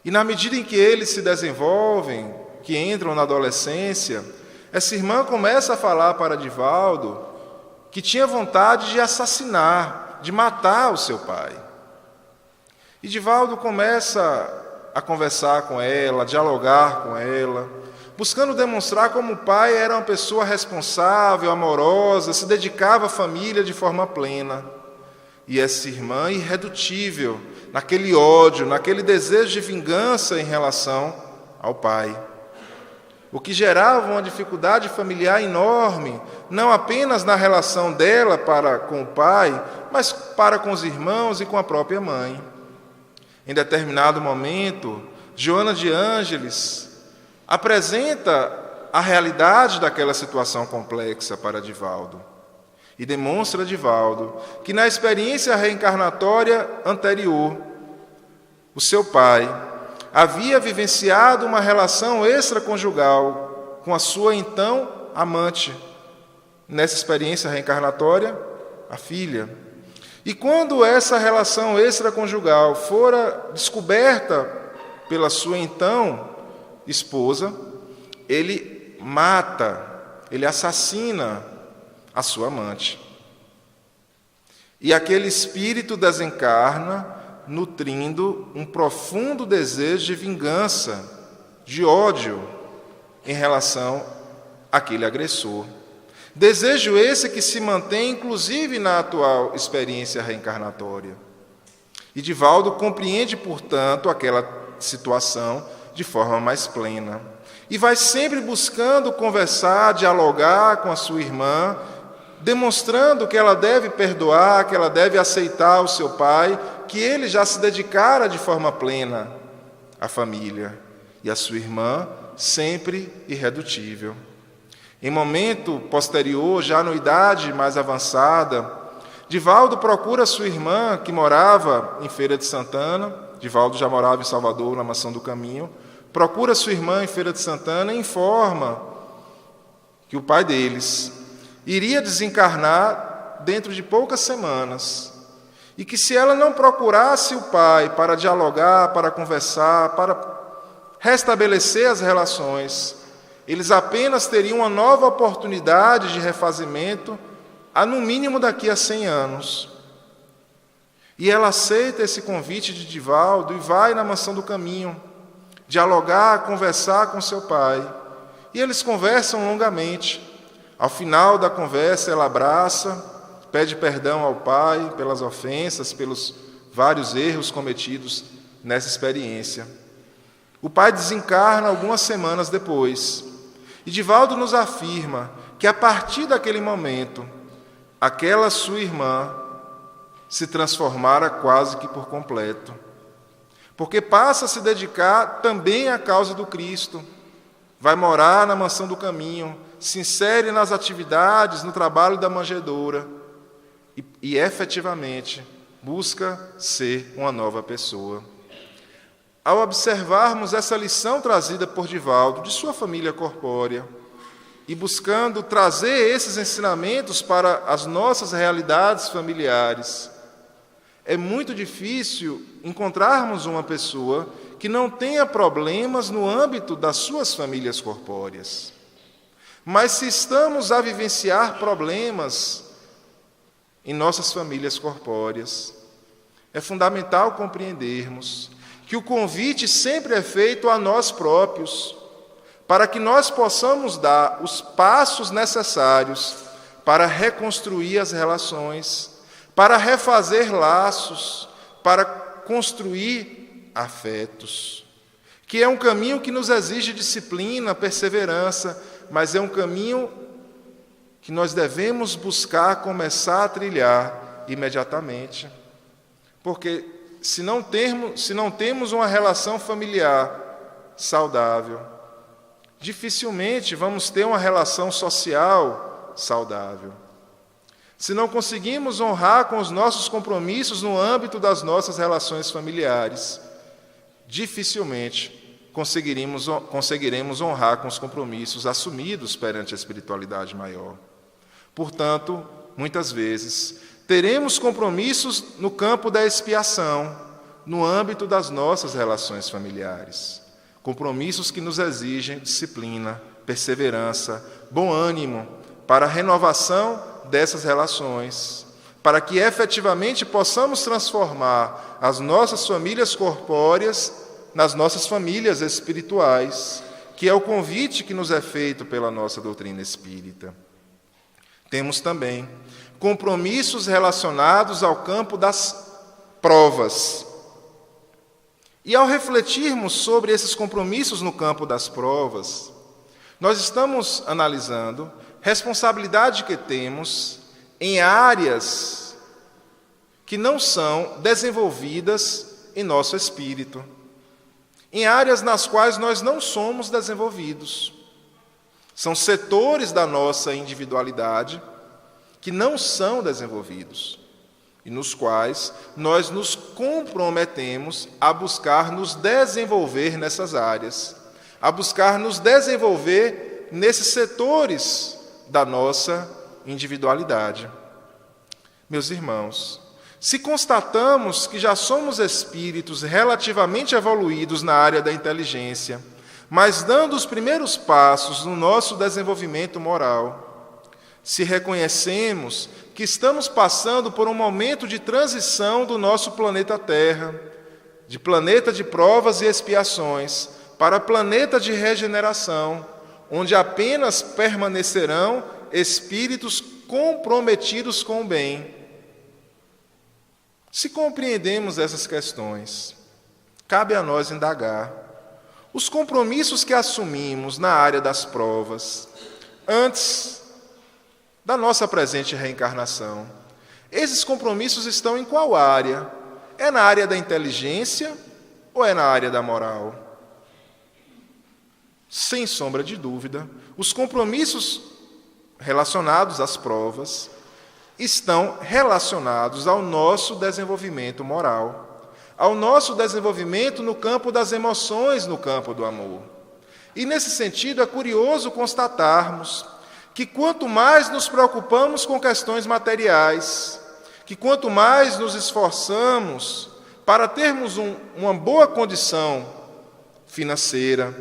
E na medida em que eles se desenvolvem, que entram na adolescência, essa irmã começa a falar para Divaldo que tinha vontade de assassinar, de matar o seu pai. E Divaldo começa a conversar com ela, a dialogar com ela, buscando demonstrar como o pai era uma pessoa responsável, amorosa, se dedicava à família de forma plena. E essa irmã, irredutível, naquele ódio, naquele desejo de vingança em relação ao pai. O que gerava uma dificuldade familiar enorme, não apenas na relação dela para com o pai, mas para com os irmãos e com a própria mãe. Em determinado momento, Joana de Ângeles apresenta a realidade daquela situação complexa para Divaldo e demonstra a Divaldo que na experiência reencarnatória anterior, o seu pai havia vivenciado uma relação extraconjugal com a sua então amante. Nessa experiência reencarnatória, a filha. E quando essa relação extraconjugal fora descoberta pela sua então esposa, ele mata, ele assassina a sua amante. E aquele espírito desencarna, nutrindo um profundo desejo de vingança, de ódio em relação àquele agressor. Desejo esse que se mantém, inclusive, na atual experiência reencarnatória. E Divaldo compreende, portanto, aquela situação de forma mais plena. E vai sempre buscando conversar, dialogar com a sua irmã, demonstrando que ela deve perdoar, que ela deve aceitar o seu pai, que ele já se dedicara de forma plena à família. E a sua irmã, sempre irredutível. Em momento posterior, já na idade mais avançada, Divaldo procura sua irmã, que morava em Feira de Santana. Divaldo já morava em Salvador, na Mansão do Caminho. Procura sua irmã em Feira de Santana e informa que o pai deles iria desencarnar dentro de poucas semanas e que, se ela não procurasse o pai para dialogar, para conversar, para restabelecer as relações, eles apenas teriam uma nova oportunidade de refazimento, no mínimo daqui a 100 anos. E ela aceita esse convite de Divaldo e vai na Mansão do Caminho dialogar, conversar com seu pai. E eles conversam longamente. Ao final da conversa, ela abraça, pede perdão ao pai pelas ofensas, pelos vários erros cometidos nessa experiência. O pai desencarna algumas semanas depois. E Divaldo nos afirma que, a partir daquele momento, aquela sua irmã se transformara quase que por completo, porque passa a se dedicar também à causa do Cristo, vai morar na Mansão do Caminho, se insere nas atividades, no trabalho da manjedoura e efetivamente busca ser uma nova pessoa. Ao observarmos essa lição trazida por Divaldo de sua família corpórea e buscando trazer esses ensinamentos para as nossas realidades familiares, é muito difícil encontrarmos uma pessoa que não tenha problemas no âmbito das suas famílias corpóreas. Mas se estamos a vivenciar problemas em nossas famílias corpóreas, é fundamental compreendermos que o convite sempre é feito a nós próprios, para que nós possamos dar os passos necessários para reconstruir as relações, para refazer laços, para construir afetos, que é um caminho que nos exige disciplina, perseverança, mas é um caminho que nós devemos buscar começar a trilhar imediatamente. Porque se não temos uma relação familiar saudável, dificilmente vamos ter uma relação social saudável. Se não conseguimos honrar com os nossos compromissos no âmbito das nossas relações familiares, dificilmente conseguiremos honrar com os compromissos assumidos perante a espiritualidade maior. Portanto, muitas vezes, teremos compromissos no campo da expiação, no âmbito das nossas relações familiares. Compromissos que nos exigem disciplina, perseverança, bom ânimo para a renovação dessas relações, para que efetivamente possamos transformar as nossas famílias corpóreas nas nossas famílias espirituais, que é o convite que nos é feito pela nossa doutrina espírita. Temos também compromissos relacionados ao campo das provas. E ao refletirmos sobre esses compromissos no campo das provas, nós estamos analisando responsabilidade que temos em áreas que não são desenvolvidas em nosso espírito, em áreas nas quais nós não somos desenvolvidos. São setores da nossa individualidade que não são desenvolvidos e nos quais nós nos comprometemos a buscar nos desenvolver nessas áreas, a buscar nos desenvolver nesses setores da nossa individualidade. Meus irmãos, se constatamos que já somos espíritos relativamente evoluídos na área da inteligência, mas dando os primeiros passos no nosso desenvolvimento moral, se reconhecemos que estamos passando por um momento de transição do nosso planeta Terra, de planeta de provas e expiações, para planeta de regeneração, onde apenas permanecerão espíritos comprometidos com o bem. Se compreendemos essas questões, cabe a nós indagar os compromissos que assumimos na área das provas, antes da nossa presente reencarnação. Esses compromissos estão em qual área? É na área da inteligência ou é na área da moral? Sem sombra de dúvida, os compromissos relacionados às provas estão relacionados ao nosso desenvolvimento moral, ao nosso desenvolvimento no campo das emoções, no campo do amor. E, nesse sentido, é curioso constatarmos que quanto mais nos preocupamos com questões materiais, que quanto mais nos esforçamos para termos uma boa condição financeira,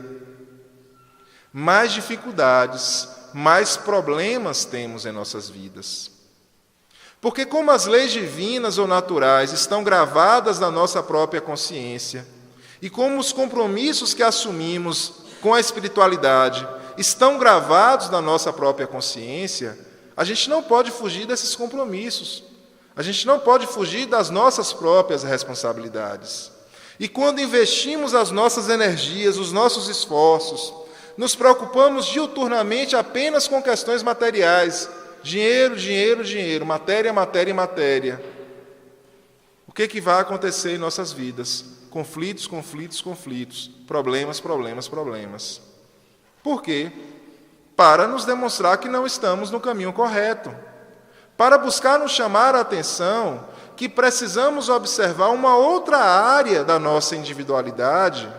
mais dificuldades, mais problemas temos em nossas vidas. Porque como as leis divinas ou naturais estão gravadas na nossa própria consciência, e como os compromissos que assumimos com a espiritualidade estão gravados na nossa própria consciência, a gente não pode fugir desses compromissos. A gente não pode fugir das nossas próprias responsabilidades. E quando investimos as nossas energias, os nossos esforços, nos preocupamos diuturnamente apenas com questões materiais, dinheiro, dinheiro, dinheiro, matéria, matéria e matéria, o que vai acontecer em nossas vidas? Conflitos, conflitos, conflitos, problemas, problemas, problemas. Por quê? Para nos demonstrar que não estamos no caminho correto, para buscar nos chamar a atenção que precisamos observar uma outra área da nossa individualidade,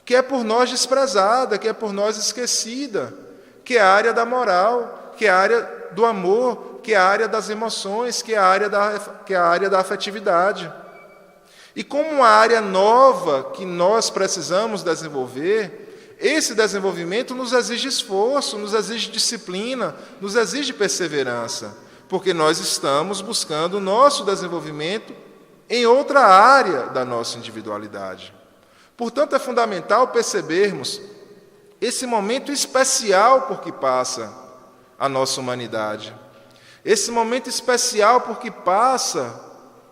que é por nós desprezada, que é por nós esquecida, que é a área da moral, que é a área do amor, que é a área das emoções, que é a área da afetividade. E como uma área nova que nós precisamos desenvolver, esse desenvolvimento nos exige esforço, nos exige disciplina, nos exige perseverança, porque nós estamos buscando o nosso desenvolvimento em outra área da nossa individualidade. Portanto, é fundamental percebermos esse momento especial por que passa a nossa humanidade, esse momento especial por que passa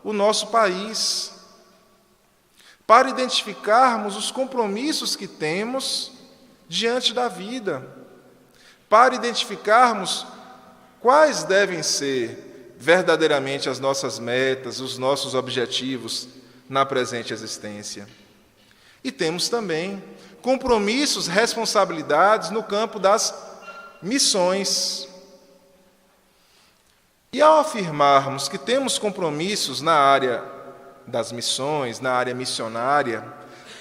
o nosso país, para identificarmos os compromissos que temos diante da vida, para identificarmos quais devem ser verdadeiramente as nossas metas, os nossos objetivos na presente existência. E temos também compromissos, responsabilidades no campo das missões. E ao afirmarmos que temos compromissos na área das missões, na área missionária,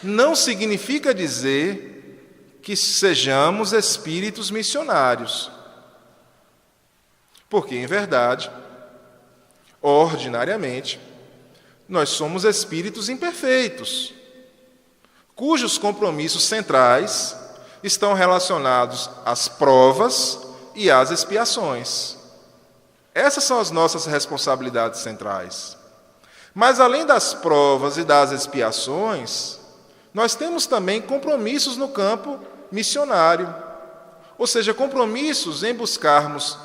não significa dizer que sejamos espíritos missionários. Porque, em verdade, ordinariamente, nós somos espíritos imperfeitos, cujos compromissos centrais estão relacionados às provas e às expiações. Essas são as nossas responsabilidades centrais. Mas, além das provas e das expiações, nós temos também compromissos no campo missionário, ou seja, compromissos em buscarmos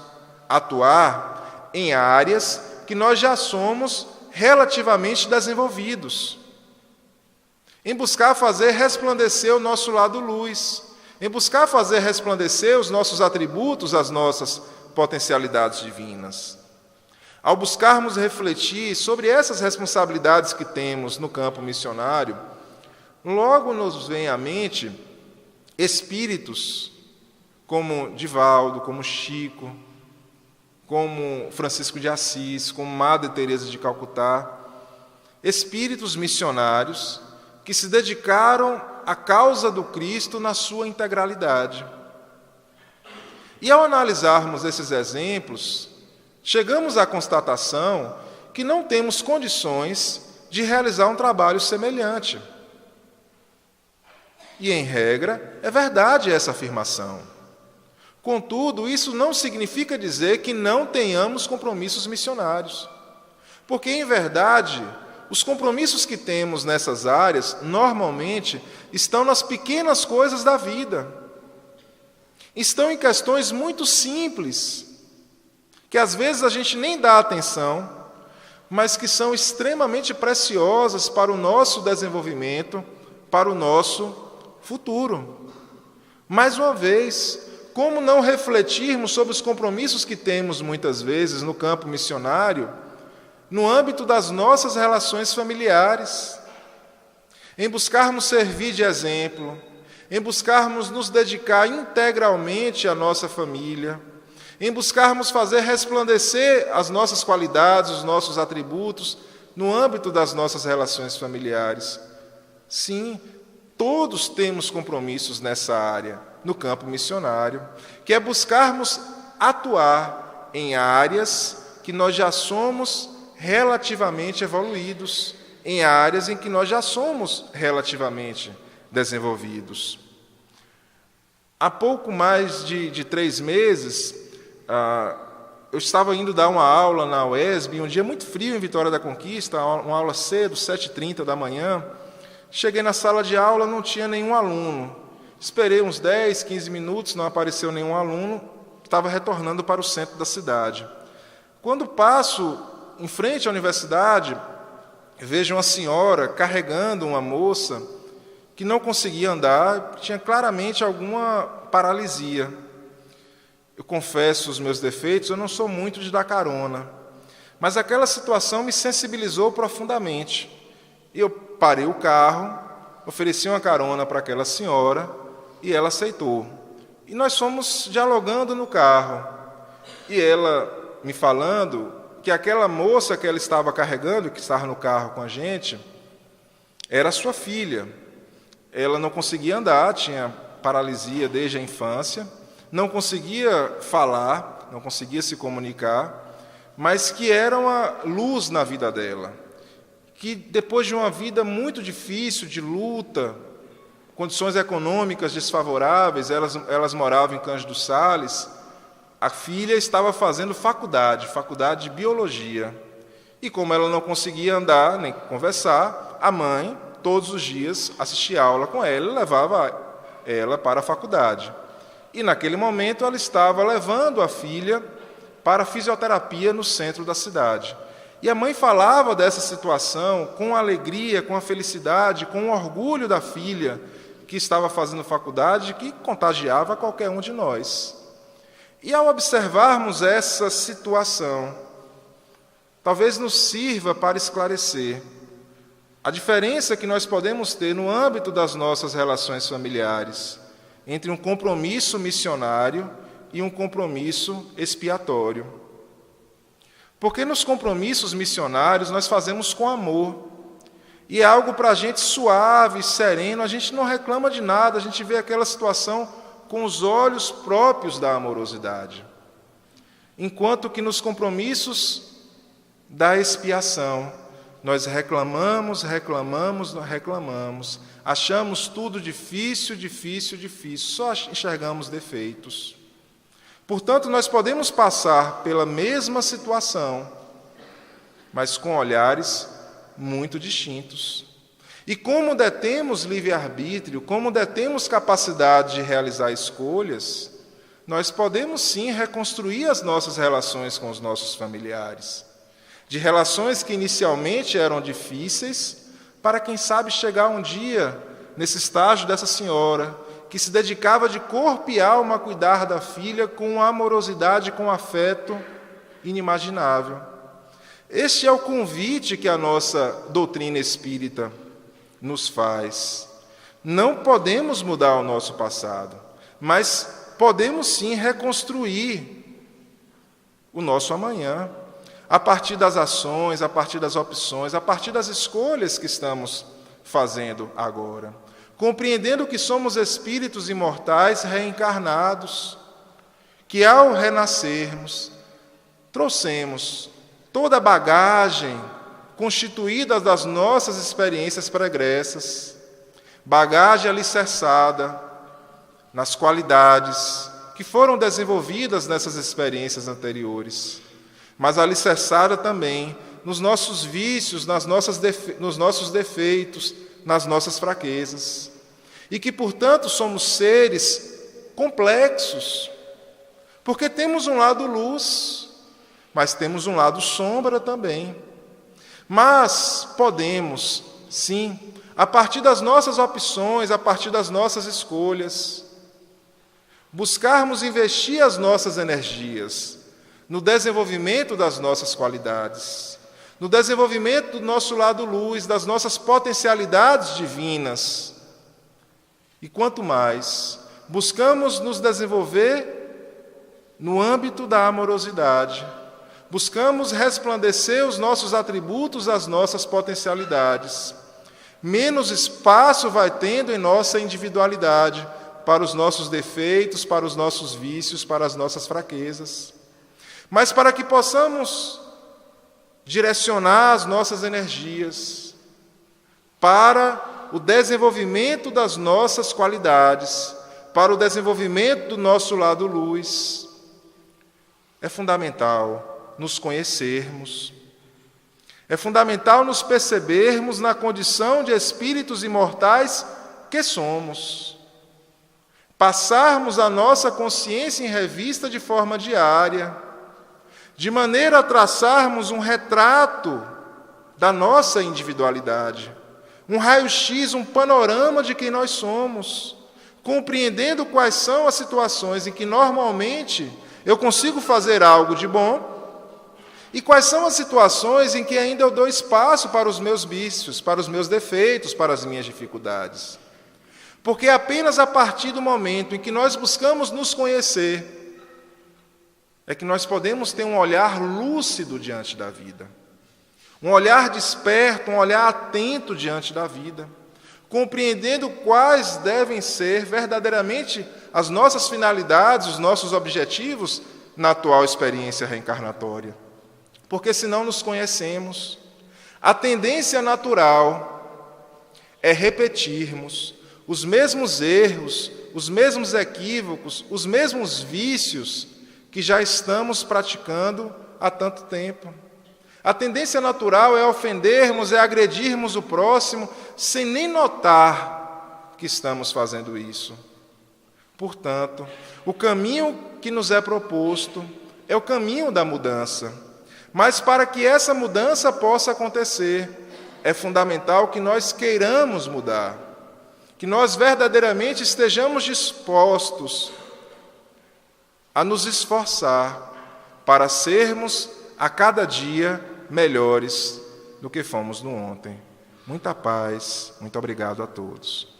atuar em áreas que nós já somos relativamente desenvolvidos, em buscar fazer resplandecer o nosso lado luz, em buscar fazer resplandecer os nossos atributos, as nossas potencialidades divinas. Ao buscarmos refletir sobre essas responsabilidades que temos no campo missionário, logo nos vem à mente espíritos como Divaldo, como Chico, como Francisco de Assis, como Madre Teresa de Calcutá, espíritos missionários que se dedicaram à causa do Cristo na sua integralidade. E ao analisarmos esses exemplos, chegamos à constatação que não temos condições de realizar um trabalho semelhante. E, em regra, é verdade essa afirmação. Contudo, isso não significa dizer que não tenhamos compromissos missionários. Porque, em verdade, os compromissos que temos nessas áreas, normalmente, estão nas pequenas coisas da vida. Estão em questões muito simples, que às vezes a gente nem dá atenção, mas que são extremamente preciosas para o nosso desenvolvimento, para o nosso futuro. Mais uma vez, como não refletirmos sobre os compromissos que temos muitas vezes no campo missionário, no âmbito das nossas relações familiares, em buscarmos servir de exemplo, em buscarmos nos dedicar integralmente à nossa família, em buscarmos fazer resplandecer as nossas qualidades, os nossos atributos, no âmbito das nossas relações familiares. Sim, todos temos compromissos nessa área, no campo missionário, que é buscarmos atuar em áreas que nós já somos relativamente evoluídos, em áreas em que nós já somos relativamente desenvolvidos. Há pouco mais de 3 meses, eu estava indo dar uma aula na UESB, um dia muito frio em Vitória da Conquista, uma aula cedo, 7h30 da manhã. Cheguei na sala de aula, não tinha nenhum aluno. Esperei uns 10, 15 minutos, não apareceu nenhum aluno, estava retornando para o centro da cidade. Quando passo em frente à universidade, vejo uma senhora carregando uma moça que não conseguia andar, tinha claramente alguma paralisia. Eu confesso os meus defeitos, eu não sou muito de dar carona, mas aquela situação me sensibilizou profundamente. Eu parei o carro, ofereci uma carona para aquela senhora e ela aceitou. E nós fomos dialogando no carro. E ela me falando que aquela moça que ela estava carregando, que estava no carro com a gente, era sua filha. Ela não conseguia andar, tinha paralisia desde a infância, não conseguia falar, não conseguia se comunicar, mas que era uma luz na vida dela. Que depois de uma vida muito difícil, de luta, condições econômicas desfavoráveis, elas moravam em Cândido Sales, a filha estava fazendo faculdade de biologia. E como ela não conseguia andar nem conversar, a mãe, todos os dias, assistia aula com ela e levava ela para a faculdade. E naquele momento ela estava levando a filha para a fisioterapia no centro da cidade. E a mãe falava dessa situação com alegria, com a felicidade, com o orgulho da filha que estava fazendo faculdade, que contagiava qualquer um de nós. E ao observarmos essa situação, talvez nos sirva para esclarecer a diferença que nós podemos ter no âmbito das nossas relações familiares entre um compromisso missionário e um compromisso expiatório. Porque nos compromissos missionários nós fazemos com amor. E é algo para a gente suave, sereno, a gente não reclama de nada, a gente vê aquela situação com os olhos próprios da amorosidade. Enquanto que nos compromissos da expiação, nós reclamamos, achamos tudo difícil, só enxergamos defeitos. Portanto, nós podemos passar pela mesma situação, mas com olhares muito distintos. E como detemos livre-arbítrio, como detemos capacidade de realizar escolhas, nós podemos sim reconstruir as nossas relações com os nossos familiares. De relações que inicialmente eram difíceis, para quem sabe chegar um dia nesse estágio dessa senhora, que se dedicava de corpo e alma a cuidar da filha com amorosidade, com afeto inimaginável. Este é o convite que a nossa doutrina espírita nos faz. Não podemos mudar o nosso passado, mas podemos sim reconstruir o nosso amanhã, a partir das ações, a partir das opções, a partir das escolhas que estamos fazendo agora. Compreendendo que somos espíritos imortais reencarnados, que ao renascermos, trouxemos toda a bagagem constituída das nossas experiências pregressas, bagagem alicerçada nas qualidades que foram desenvolvidas nessas experiências anteriores, mas alicerçada também nos nossos vícios, nos nossos defeitos, nas nossas fraquezas. E que, portanto, somos seres complexos, porque temos um lado luz, mas temos um lado sombra também. Mas podemos, sim, a partir das nossas opções, a partir das nossas escolhas, buscarmos investir as nossas energias no desenvolvimento das nossas qualidades, no desenvolvimento do nosso lado luz, das nossas potencialidades divinas. E quanto mais buscamos nos desenvolver no âmbito da amorosidade, buscamos resplandecer os nossos atributos, as nossas potencialidades, menos espaço vai tendo em nossa individualidade para os nossos defeitos, para os nossos vícios, para as nossas fraquezas. Mas para que possamos direcionar as nossas energias para o desenvolvimento das nossas qualidades, para o desenvolvimento do nosso lado luz, é fundamental nos conhecermos, é fundamental nos percebermos na condição de espíritos imortais que somos, passarmos a nossa consciência em revista de forma diária, de maneira a traçarmos um retrato da nossa individualidade, um raio-x, um panorama de quem nós somos, compreendendo quais são as situações em que normalmente eu consigo fazer algo de bom e quais são as situações em que ainda eu dou espaço para os meus vícios, para os meus defeitos, para as minhas dificuldades. Porque é apenas a partir do momento em que nós buscamos nos conhecer é que nós podemos ter um olhar lúcido diante da vida, um olhar desperto, um olhar atento diante da vida, compreendendo quais devem ser verdadeiramente as nossas finalidades, os nossos objetivos na atual experiência reencarnatória. Porque se não nos conhecemos, a tendência natural é repetirmos os mesmos erros, os mesmos equívocos, os mesmos vícios que já estamos praticando há tanto tempo. A tendência natural é ofendermos, é agredirmos o próximo, sem nem notar que estamos fazendo isso. Portanto, o caminho que nos é proposto é o caminho da mudança. Mas para que essa mudança possa acontecer, é fundamental que nós queiramos mudar, que nós verdadeiramente estejamos dispostos a nos esforçar para sermos a cada dia melhores do que fomos no ontem. Muita paz, muito obrigado a todos.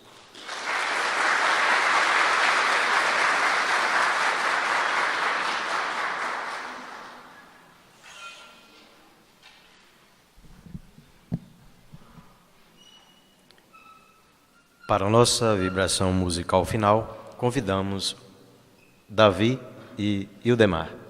Para a nossa vibração musical final, convidamos Davi e Ildemar.